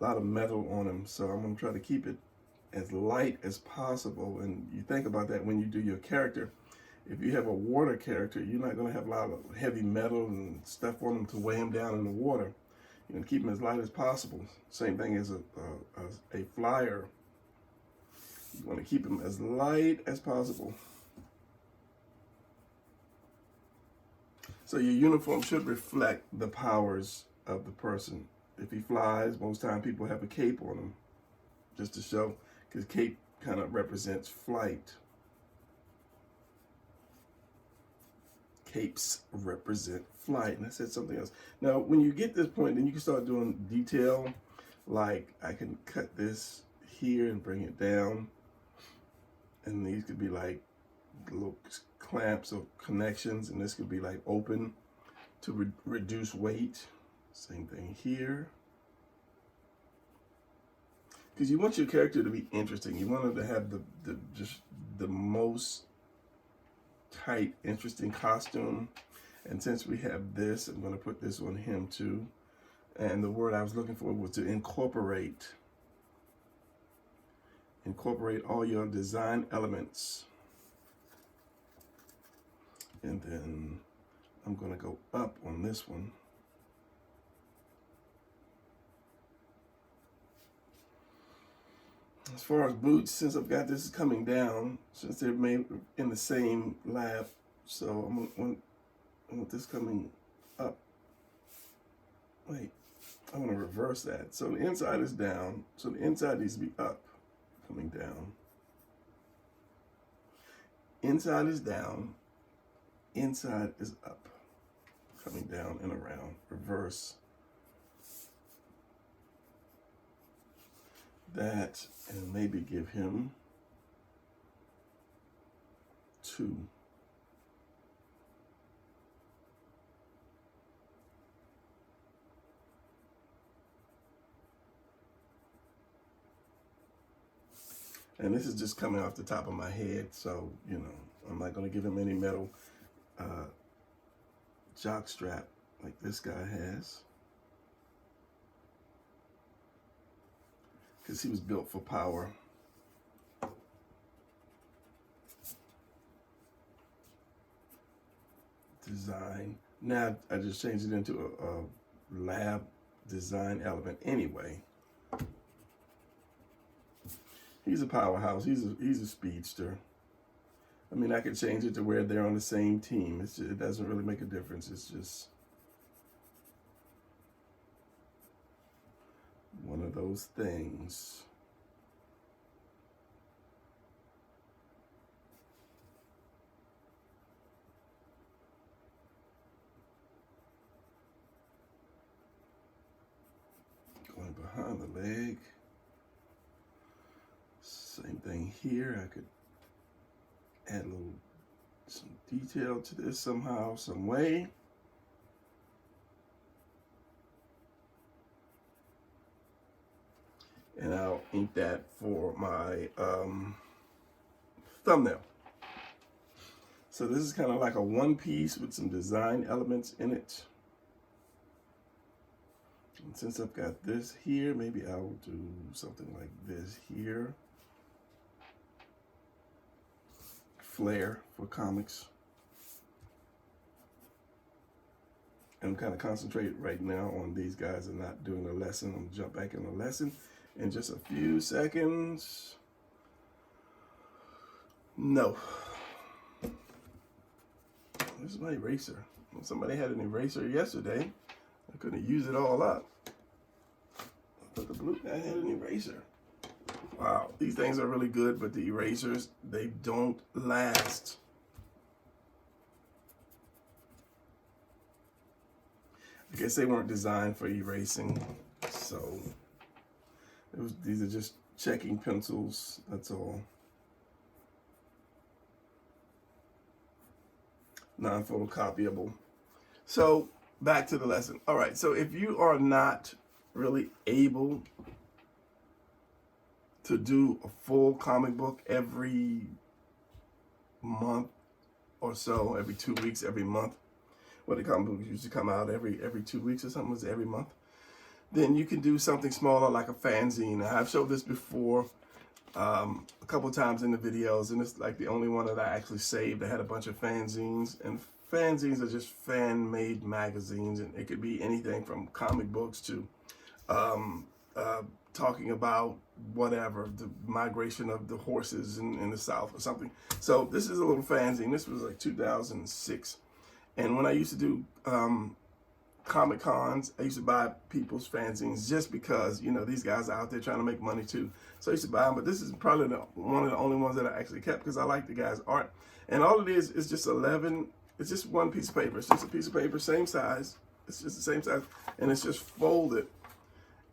A lot of metal on him. So I'm going to try to keep it as light as possible. And you think about that when you do your character. If you have a water character, you're not going to have a lot of heavy metal and stuff on him to weigh him down in the water. You know, keep them as light as possible. Same thing as a flyer. You want to keep them as light as possible. So your uniform should reflect the powers of the person. If he flies, most time people have a cape on him, just to show, because cape kind of represents flight. Capes represent flight. And I said something else. Now, when you get this point, then you can start doing detail. Like I can cut this here and bring it down. And these could be like little clamps or connections. And this could be like open to reduce weight. Same thing here. Because you want your character to be interesting. You want them to have just the most tight, interesting costume. And since we have this, I'm going to put this on him too. And the word I was looking for was to incorporate. Incorporate all your design elements. And then I'm going to go up on this one. As far as boots, since I've got this coming down, since they're made in the same lab, so I want this coming up. Wait, I want to reverse that. So the inside is down, so the inside needs to be up, coming down. Inside is down, inside is up, coming down and around, reverse. That, and maybe give him 2. And this is just coming off the top of my head, so, you know, I'm not going to give him any metal jock strap like this guy has. Because he was built for power. Design. Now I just changed it into a lab design element anyway. He's a powerhouse. He's a speedster. I mean, I could change it to where they're on the same team. It doesn't really make a difference. It's just one of those things. Going behind the leg. Same thing here. I could add some detail to this somehow, some way. And I'll ink that for my thumbnail. So this is kind of like a one piece with some design elements in it. And since I've got this here, maybe I'll do something like this here. Flair for comics. I'm kind of concentrated right now on these guys and not doing a lesson. I'm gonna jump back in the lesson in just a few seconds. No. This is my eraser. Somebody had an eraser yesterday. I couldn't use it all up. But the blue guy had an eraser. Wow, these things are really good, but the erasers, they don't last. I guess they weren't designed for erasing, so these are just checking pencils, that's all. Non-photocopyable. So back to the lesson. All right, so if you are not really able to do a full comic book every month or so, every 2 weeks, every month, what the comic books used to come out every 2 weeks or something, was every month, then you can do something smaller like a fanzine. Now, I've showed this before a couple times in the videos, and it's like the only one that I actually saved. I had a bunch of fanzines, and fanzines are just fan-made magazines, and it could be anything from comic books to talking about whatever, the migration of the horses in the South or something. So this is a little fanzine. This was like 2006. And when I used to do Comic Cons, I used to buy people's fanzines just because, you know, these guys are out there trying to make money too. So I used to buy them, but this is probably one of the only ones that I actually kept because I like the guy's art. And all it is just it's just one piece of paper. It's just a piece of paper, same size. It's just the same size. And it's just folded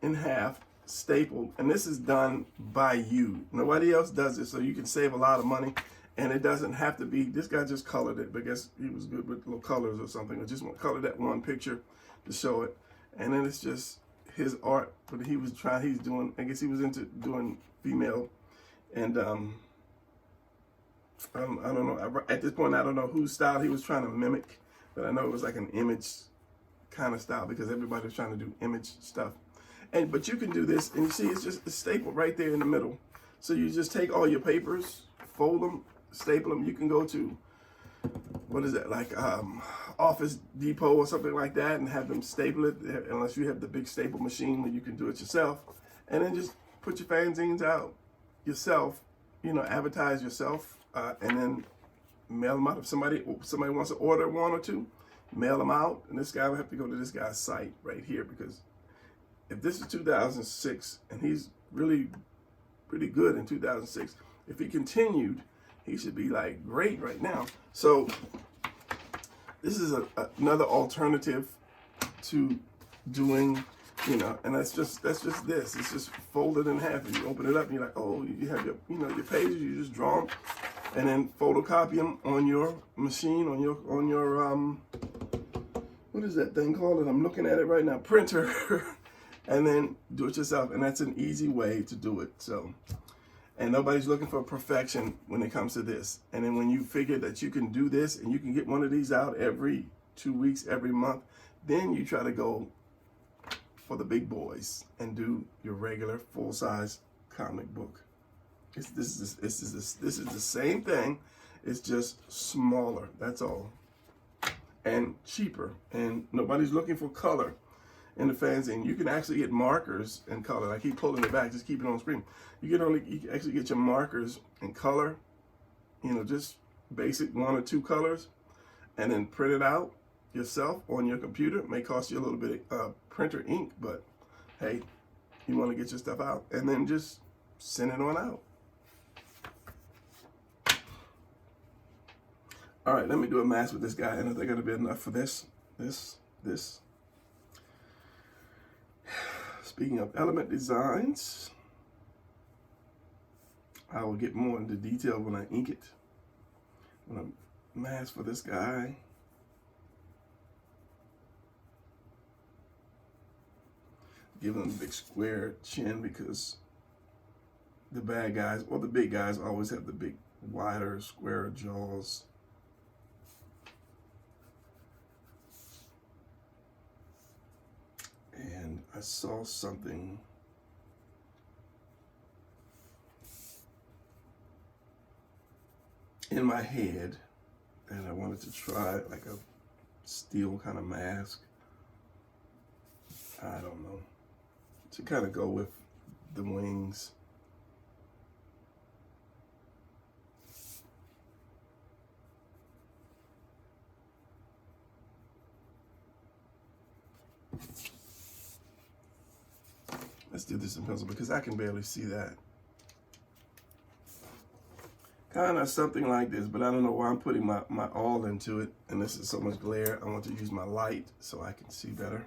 in half, stapled. And this is done by you. Nobody else does it, so you can save a lot of money. And it doesn't have to be, this guy just colored it, but I guess he was good with little colors or something. Or just want to color that one picture to show it. And then it's just his art, but he's doing, I guess he was into doing female. And I don't know, at this point, I don't know whose style he was trying to mimic, but I know it was like an image kind of style because everybody was trying to do image stuff. But you can do this, and you see it's stapled right there in the middle. So you just take all your papers, fold them, staple them. You can go to, what is that, like Office Depot or something like that, and have them staple it, unless you have the big staple machine where you can do it yourself. And then just put your fanzines out yourself, you know, advertise yourself, and then mail them out. If somebody wants to order one or two, mail them out. And this guy would have to go to this guy's site right here, because if this is 2006 and he's really pretty good in 2006, if he continued, he should be like great right now. So this is another alternative to doing, you know, and that's just this. It's just folded in half, and you open it up, and you're like, oh, you have your, you know, your pages. You just draw them, and then photocopy them on your machine, on your what is that thing called? And I'm looking at it right now, printer, and then do it yourself. And that's an easy way to do it. So. And nobody's looking for perfection when it comes to this. And then when you figure that you can do this and you can get one of these out every 2 weeks, every month, then you try to go for the big boys and do your regular full-size comic book. This is the same thing. It's just smaller. That's all, and cheaper. And nobody's looking for color. in the fanzine, you can actually get markers in color. I keep pulling it back, just keep it on screen. You can actually get your markers in color, you know, just basic 1 or 2 colors, and then print it out yourself on your computer. It may cost you a little bit of printer ink, but hey, you want to get your stuff out, and then just send it on out. All right, let me do a mask with this guy, and I think it'll be enough for this. Speaking of element designs, I will get more into detail when I ink it. I'm gonna mask for this guy. Give him a big square chin because the bad guys, or the big guys, always have the big, wider, square jaws. And I saw something in my head, and I wanted to try like a steel kind of mask. I don't know, to kind of go with the wings. Let's do this in pencil because I can barely see that. Kind of something like this, but I don't know why I'm putting my all into it, and this is so much glare. I want to use my light so I can see better.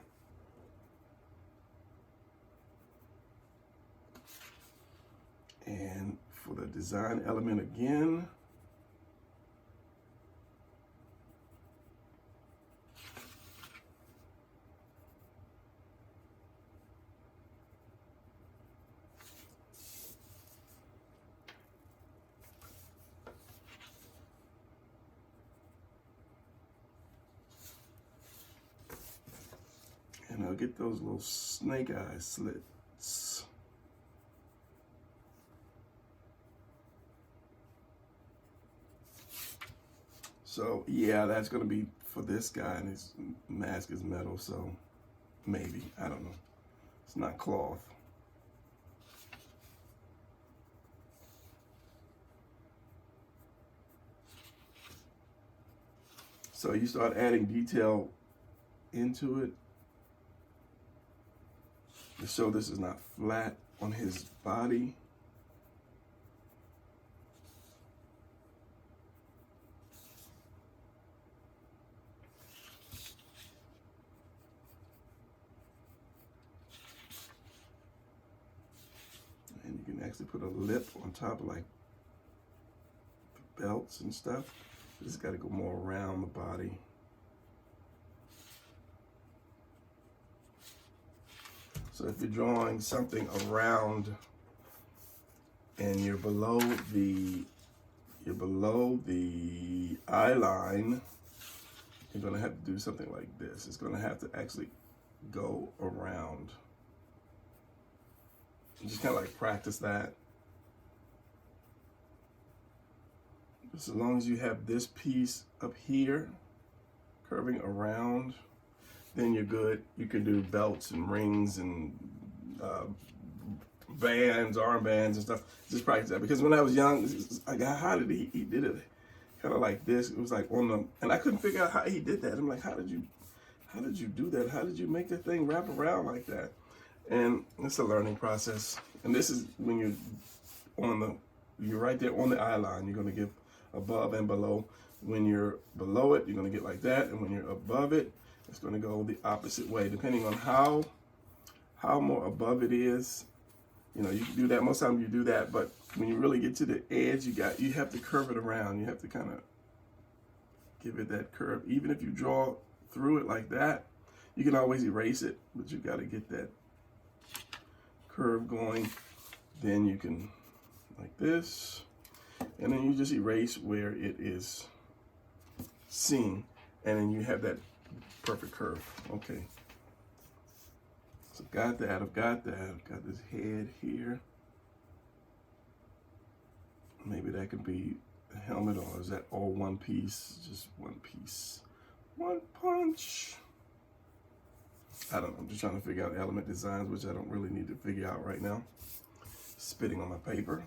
And for the design element again, and I'll get those little snake eye slits. So yeah, that's gonna be for this guy, and his mask is metal, so maybe, I don't know. It's not cloth. So you start adding detail into it to show this is not flat on his body. And you can actually put a lip on top of like the belts and stuff. This has got to go more around the body. So if you're drawing something around and you're below the eye line, you're gonna have to do something like this. It's gonna have to actually go around. Just kind of like practice that. Just as long as you have this piece up here curving around, then you're good. You can do belts and rings and bands, armbands and stuff. Just practice that, because when I was young, like, how did he did it kind of like this. It was like on the, and I couldn't figure out how he did that. I'm like, how did you do that? How did you make that thing wrap around like that? And it's a learning process. And this is when you're right there on the eye line. You're gonna give above and below. When you're below it, you're gonna get like that, and when you're above it, it's gonna go the opposite way, depending on how more above it is. You know, you can do that. Most times you do that, but when you really get to the edge, you have to curve it around. You have to kind of give it that curve. Even if you draw through it like that, you can always erase it, but you got to get that curve going. Then you can, like this, and then you just erase where it is seen, and then you have that perfect curve. Okay. So I've got this head here. Maybe that could be a helmet, or is that all one piece? Just one piece. One punch. I don't know, I'm just trying to figure out element designs, which I don't really need to figure out right now. Spitting on my paper.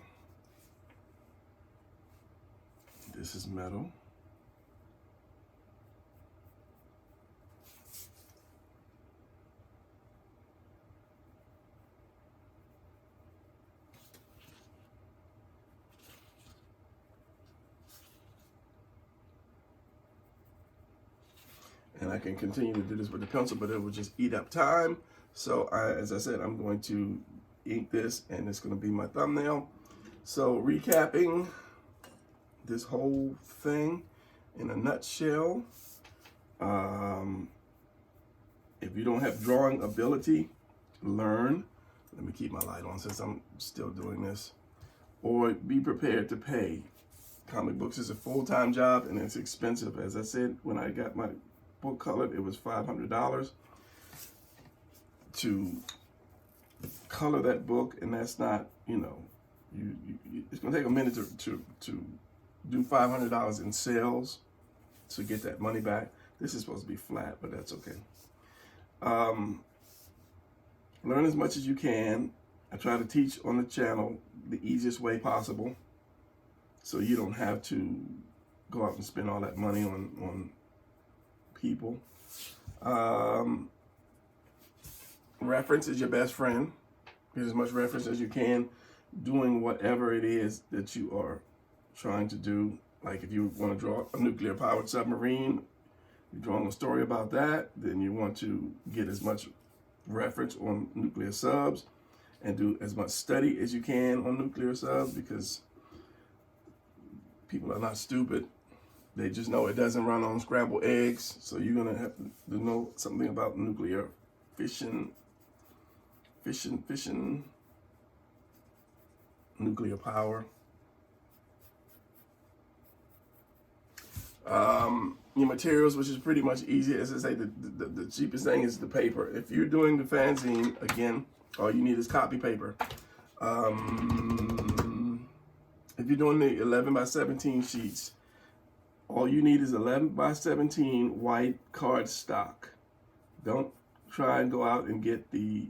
This is metal. And I can continue to do this with the pencil, but it will just eat up time. So as I said, I'm going to ink this, and it's going to be my thumbnail. So recapping this whole thing in a nutshell, if you don't have drawing ability, learn. Let me keep my light on since I'm still doing this. Or be prepared to pay. Comic books is a full-time job, and it's expensive. As I said, when I got my book colored, it was $500 to color that book, and that's not, you know, it's gonna take a minute to do $500 in sales to get that money back. This is supposed to be flat, but that's okay. Learn as much as you can. I try to teach on the channel the easiest way possible, so you don't have to go out and spend all that money on people. Reference is your best friend. Get as much reference as you can, doing whatever it is that you are trying to do. Like if you want to draw a nuclear powered submarine, you're drawing a story about that, then you want to get as much reference on nuclear subs and do as much study as you can on nuclear subs, because people are not stupid. They just know it doesn't run on scrambled eggs. So you're gonna have to know something about nuclear fission, nuclear power. Your materials, which is pretty much easy. As I say, the cheapest thing is the paper. If you're doing the fanzine, again, all you need is copy paper. If you're doing the 11 by 17 sheets, all you need is 11 by 17 white card stock. Don't try and go out and get the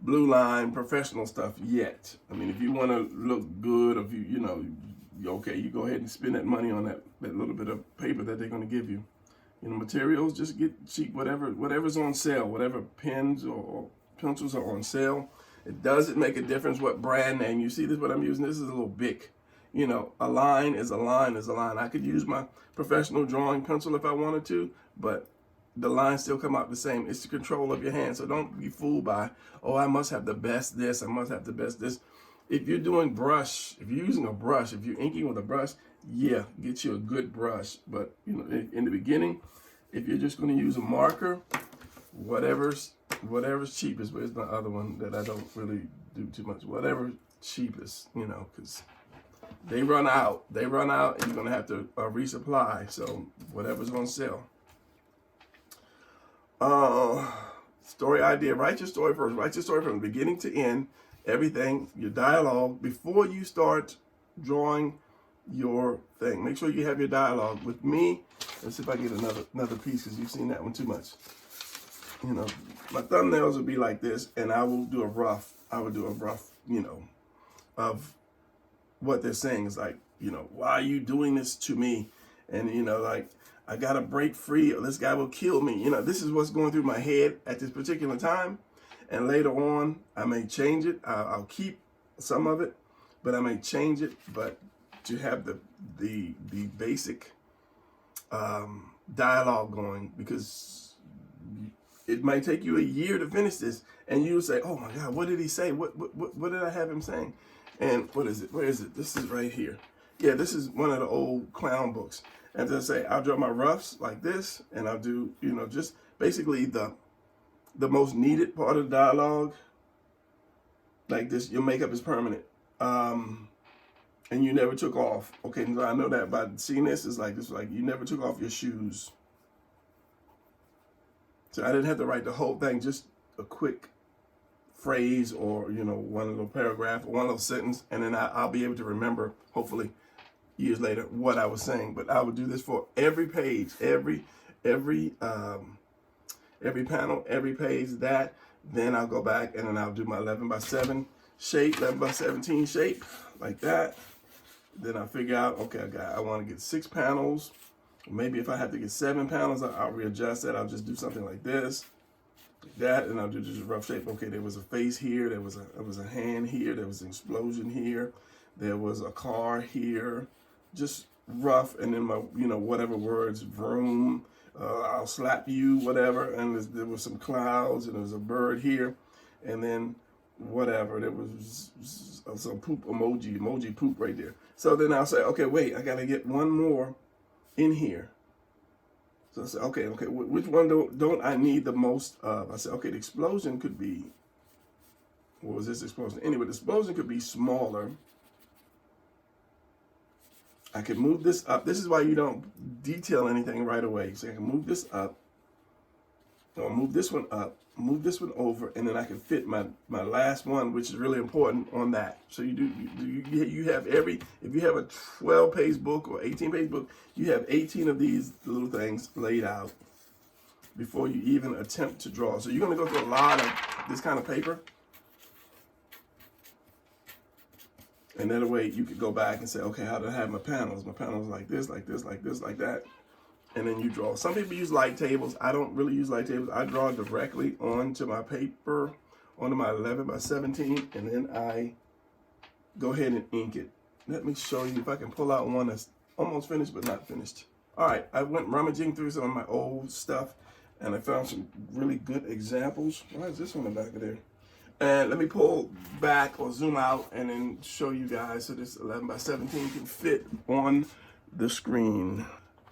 blue line professional stuff yet. I mean, if you want to look good, or if you know, okay, you go ahead and spend that money on that little bit of paper that they're going to give you. You know, materials, just get cheap, whatever's on sale, whatever pens or pencils are on sale. It doesn't make a difference what brand name. You see this, what I'm using? This is a little Bic. You know, a line is a line is a line. I could use my professional drawing pencil if I wanted to, but the lines still come out the same. It's the control of your hand. So don't be fooled by, oh, I must have the best this, I must have the best this. If you're doing brush, if you're using a brush, if you're inking with a brush, yeah, get you a good brush. But, you know, in the beginning, if you're just going to use a marker, whatever's cheapest. Where's my other one that I don't really do too much? Whatever's cheapest, you know, because they run out, and you're going to have to resupply. So whatever's on sale. Story idea. Write your story first. Write your story from the beginning to end. Everything, your dialogue, before you start drawing your thing. Make sure you have your dialogue. With me, let's see if I get another piece, because you've seen that one too much. You know, my thumbnails will be like this, and I will do a rough, you know, of what they're saying. Is like, you know, why are you doing this to me? And, you know, like, I gotta break free or this guy will kill me. You know, this is what's going through my head at this particular time. And later on, I may change it. I'll keep some of it, but I may change it. But to have the basic dialogue going, because it might take you a year to finish this, and you'll say, "Oh my God, what did he say? What did I have him saying?" And what is it? Where is it? This is right here. Yeah, this is one of the old clown books. And as I say, I'll draw my roughs like this, and I'll do, you know, just basically the most needed part of the dialogue. Like this, your makeup is permanent. And you never took off. Okay, so I know that by seeing this, it's like you never took off your shoes. So I didn't have to write the whole thing, just a quick phrase, or, you know, one little paragraph or one little sentence, and then I'll be able to remember, hopefully, years later, what I was saying. But I would do this for every page, every every panel, every page, that. Then I'll go back and then I'll do my 11 by 7 shape, 11 by 17 shape, like that. Then I figure out, okay, I want to get 6 panels. Maybe if I have to get 7 panels, I'll readjust that. I'll just do something like this, like that, and I'll do just a rough shape. Okay, there was a face here, there was a hand here, there was an explosion here, there was a car here, just rough, and then my, whatever words, vroom, I'll slap you, whatever, and there was some clouds, and there was a bird here, and then whatever, there was some poop emoji poop right there. So then I'll say, okay, wait, I gotta get one more in here. So I say, okay, which one don't I need the most of? I said, okay, the explosion could be, what was this explosion? Anyway, the explosion could be smaller. I can move this up. This is why you don't detail anything right away. So I can move this up, or move this one up, move this one over, and then I can fit my last one, which is really important, on that. So you have if you have a 12-page book or 18-page book, you have 18 of these little things laid out before you even attempt to draw. So you're going to go through a lot of this kind of paper. And that way you could go back and say, okay, how did I have my panels? My panels like this, like this, like this, like that. And then you draw. Some people use light tables. I don't really use light tables. I draw directly onto my paper, onto my 11 by 17, and then I go ahead and ink it. Let me show you if I can pull out one that's almost finished but not finished. All right, I went rummaging through some of my old stuff, and I found some really good examples. Why is this on the back of there? And let me pull back or zoom out and then show you guys so this 11 by 17 can fit on the screen.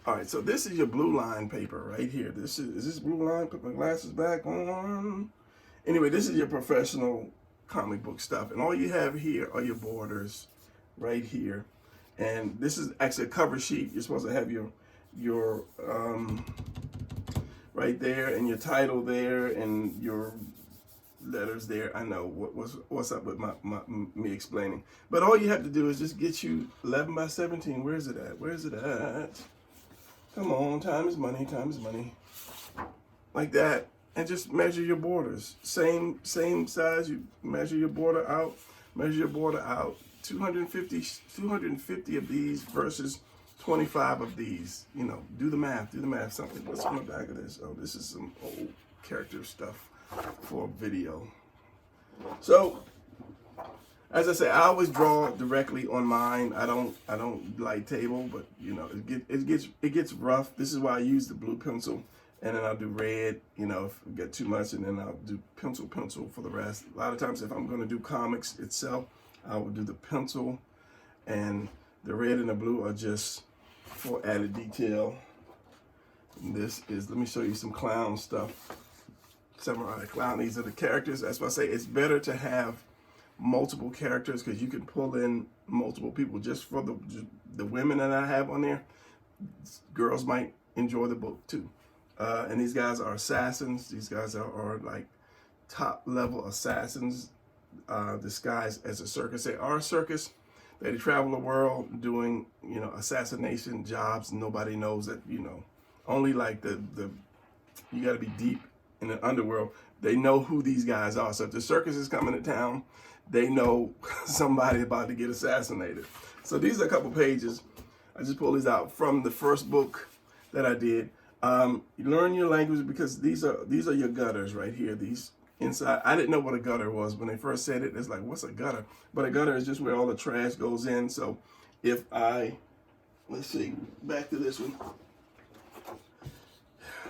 All right, so this is your blue line paper right here. Is this blue line? Put my glasses back on. Anyway, this is your professional comic book stuff. And all you have here are your borders right here. And this is actually a cover sheet. You're supposed to have your right there, and your title there, and your letters there. I know what's up with me explaining. But all you have to do is just get you 11 by 17. Where is it at? Where is it at? Come on, time is money, time is money. Like that, and just measure your borders. Same size, you measure your border out, 250 of these versus 25 of these. Do the math, Something, what's on the back of this? Oh, this is some old character stuff for video. So, as I say, I always draw directly on mine. I don't light table, but it gets rough. This is why I use the blue pencil, and then I'll do red, if I get too much, and then I'll do pencil for the rest. A lot of times if I'm going to do comics itself, I will do the pencil, and the red and the blue are just for added detail. And this is, let me show you some clown stuff. Samurai clown, these are the characters. That's why I say it's better to have multiple characters, because you can pull in multiple people. Just for the women that I have on there, girls might enjoy the book too. And these guys are assassins. These guys are like top level assassins disguised as a circus. They are a circus. They travel the world doing assassination jobs. Nobody knows that. Only like the you got to be deep in the underworld. They know who these guys are. So if the circus is coming to town, they know somebody about to get assassinated. So these are a couple pages. I just pulled these out from the first book that I did. Learn your language, because these are your gutters right here. These inside. I didn't know what a gutter was when they first said it. It's like, what's a gutter? But a gutter is just where all the trash goes in. So if let's see, back to this one.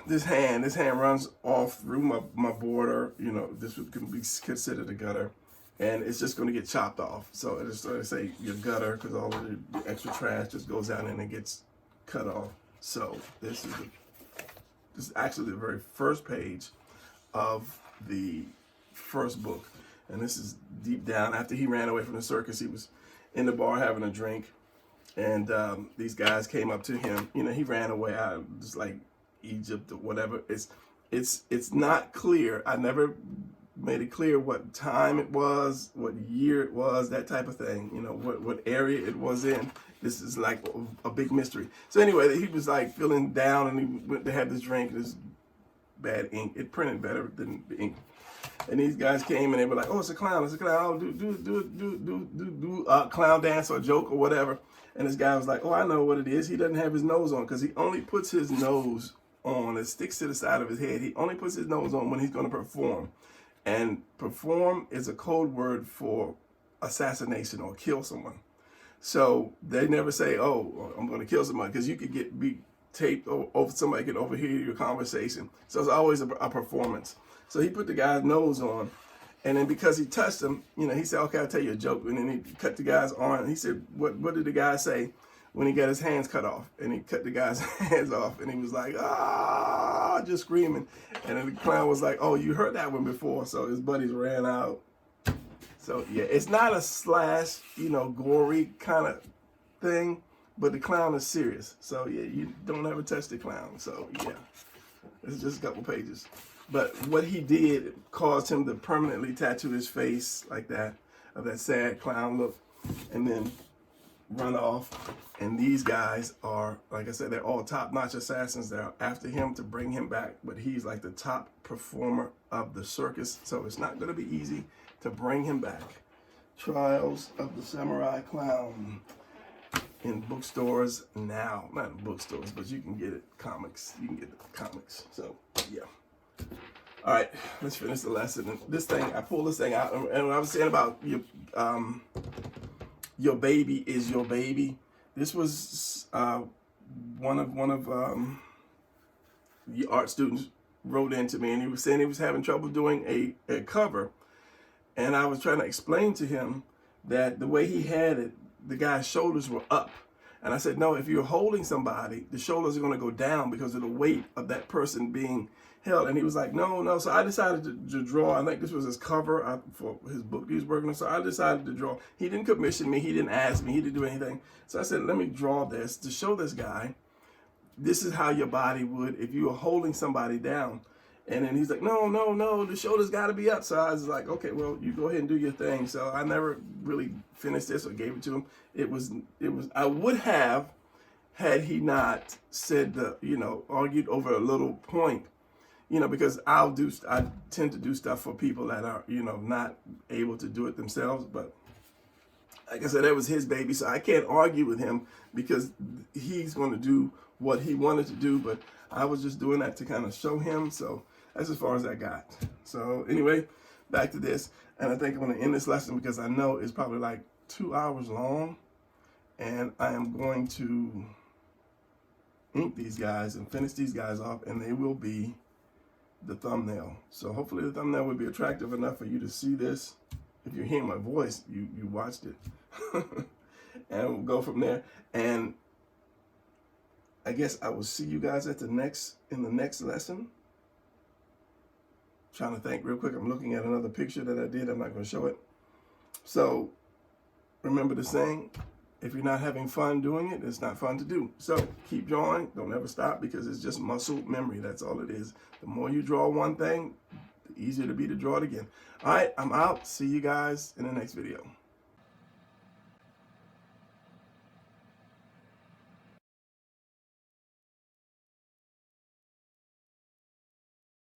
This hand runs off through my border. This can be considered a gutter, and it's just going to get chopped off. So it's going to say your gutter, because all of the extra trash just goes down and it gets cut off. So this is actually the very first page of the first book, and this is deep down after he ran away from the circus. He was in the bar having a drink, and these guys came up to him. He ran away out of just like Egypt or whatever. It's not clear. I never made it clear what time it was, what year it was, that type of thing. What area it was in. This is like a big mystery. So anyway, he was like feeling down, and he went to have this drink. This bad ink. It printed better than the ink. And these guys came and they were like, "Oh, it's a clown. It's a clown. Oh, do a clown dance or joke or whatever." And this guy was like, "Oh, I know what it is. He doesn't have his nose on because he only puts his nose on. It sticks to the side of his head. He only puts his nose on when he's going to perform. And perform is a code word for assassination or kill someone. So they never say, "Oh, I'm going to kill somebody," because you could be taped over, somebody could overhear your conversation. So it's always a performance. So he put the guy's nose on, and then because he touched him, you know, he said, "Okay, I'll tell you a joke." And then he cut the guy's arm. And he said, "What did the guy say when he got his hands cut off?" And he cut the guy's hands off, and he was like, "Ah," just screaming. And then the clown was like, "Oh, you heard that one before." So his buddies ran out. So yeah, it's not a slash, you know, gory kind of thing, but the clown is serious. So yeah, you don't ever touch the clown. So yeah, it's just a couple pages. But what he did caused him to permanently tattoo his face like that, of that sad clown look, and then run off. And these guys are, like I said, they're all top-notch assassins. They're after him to bring him back, but he's like the top performer of the circus, so it's not going to be easy to bring him back. Trials of the Samurai Clown in bookstores now. Not in bookstores, but you can get it comics. You can get the comics. So yeah. All right, let's finish the lesson. And this thing, I pulled this thing out, and what I was saying about your baby is your baby. This was one of the art students wrote into me, and he was saying he was having trouble doing a cover, and I was trying to explain to him that the way he had it, the guy's shoulders were up. And I said, no, if you're holding somebody, the shoulders are going to go down because of the weight of that person being held. And he was like, no. So I decided to draw. I think this was his cover for his book he was working on. So I decided to draw. He didn't commission me. He didn't ask me. He didn't do anything. So I said, let me draw this to show this guy, this is how your body would if you were holding somebody down. And then he's like, no, the shoulders got to be up. So I was like, okay, well, you go ahead and do your thing. So I never really finished this or gave it to him. It was, I would have, had he not said argued over a little point, because I tend to do stuff for people that are, not able to do it themselves. But like I said, that was his baby. So I can't argue with him because he's going to do what he wanted to do. But I was just doing that to kind of show him. So that's as far as I got. So anyway, back to this. And I think I'm going to end this lesson because I know it's probably like 2 hours long. And I am going to ink these guys and finish these guys off, and they will be the thumbnail. So hopefully the thumbnail will be attractive enough for you to see this. If you're hearing my voice, you watched it. And we'll go from there. And I guess I will see you guys in the next lesson. Trying to think real quick. I'm looking at another picture that I did. I'm not going to show it. So remember the saying, if you're not having fun doing it, it's not fun to do. So keep drawing. Don't ever stop because it's just muscle memory. That's all it is. The more you draw one thing, the easier it'll be to draw it again. All right, I'm out. See you guys in the next video.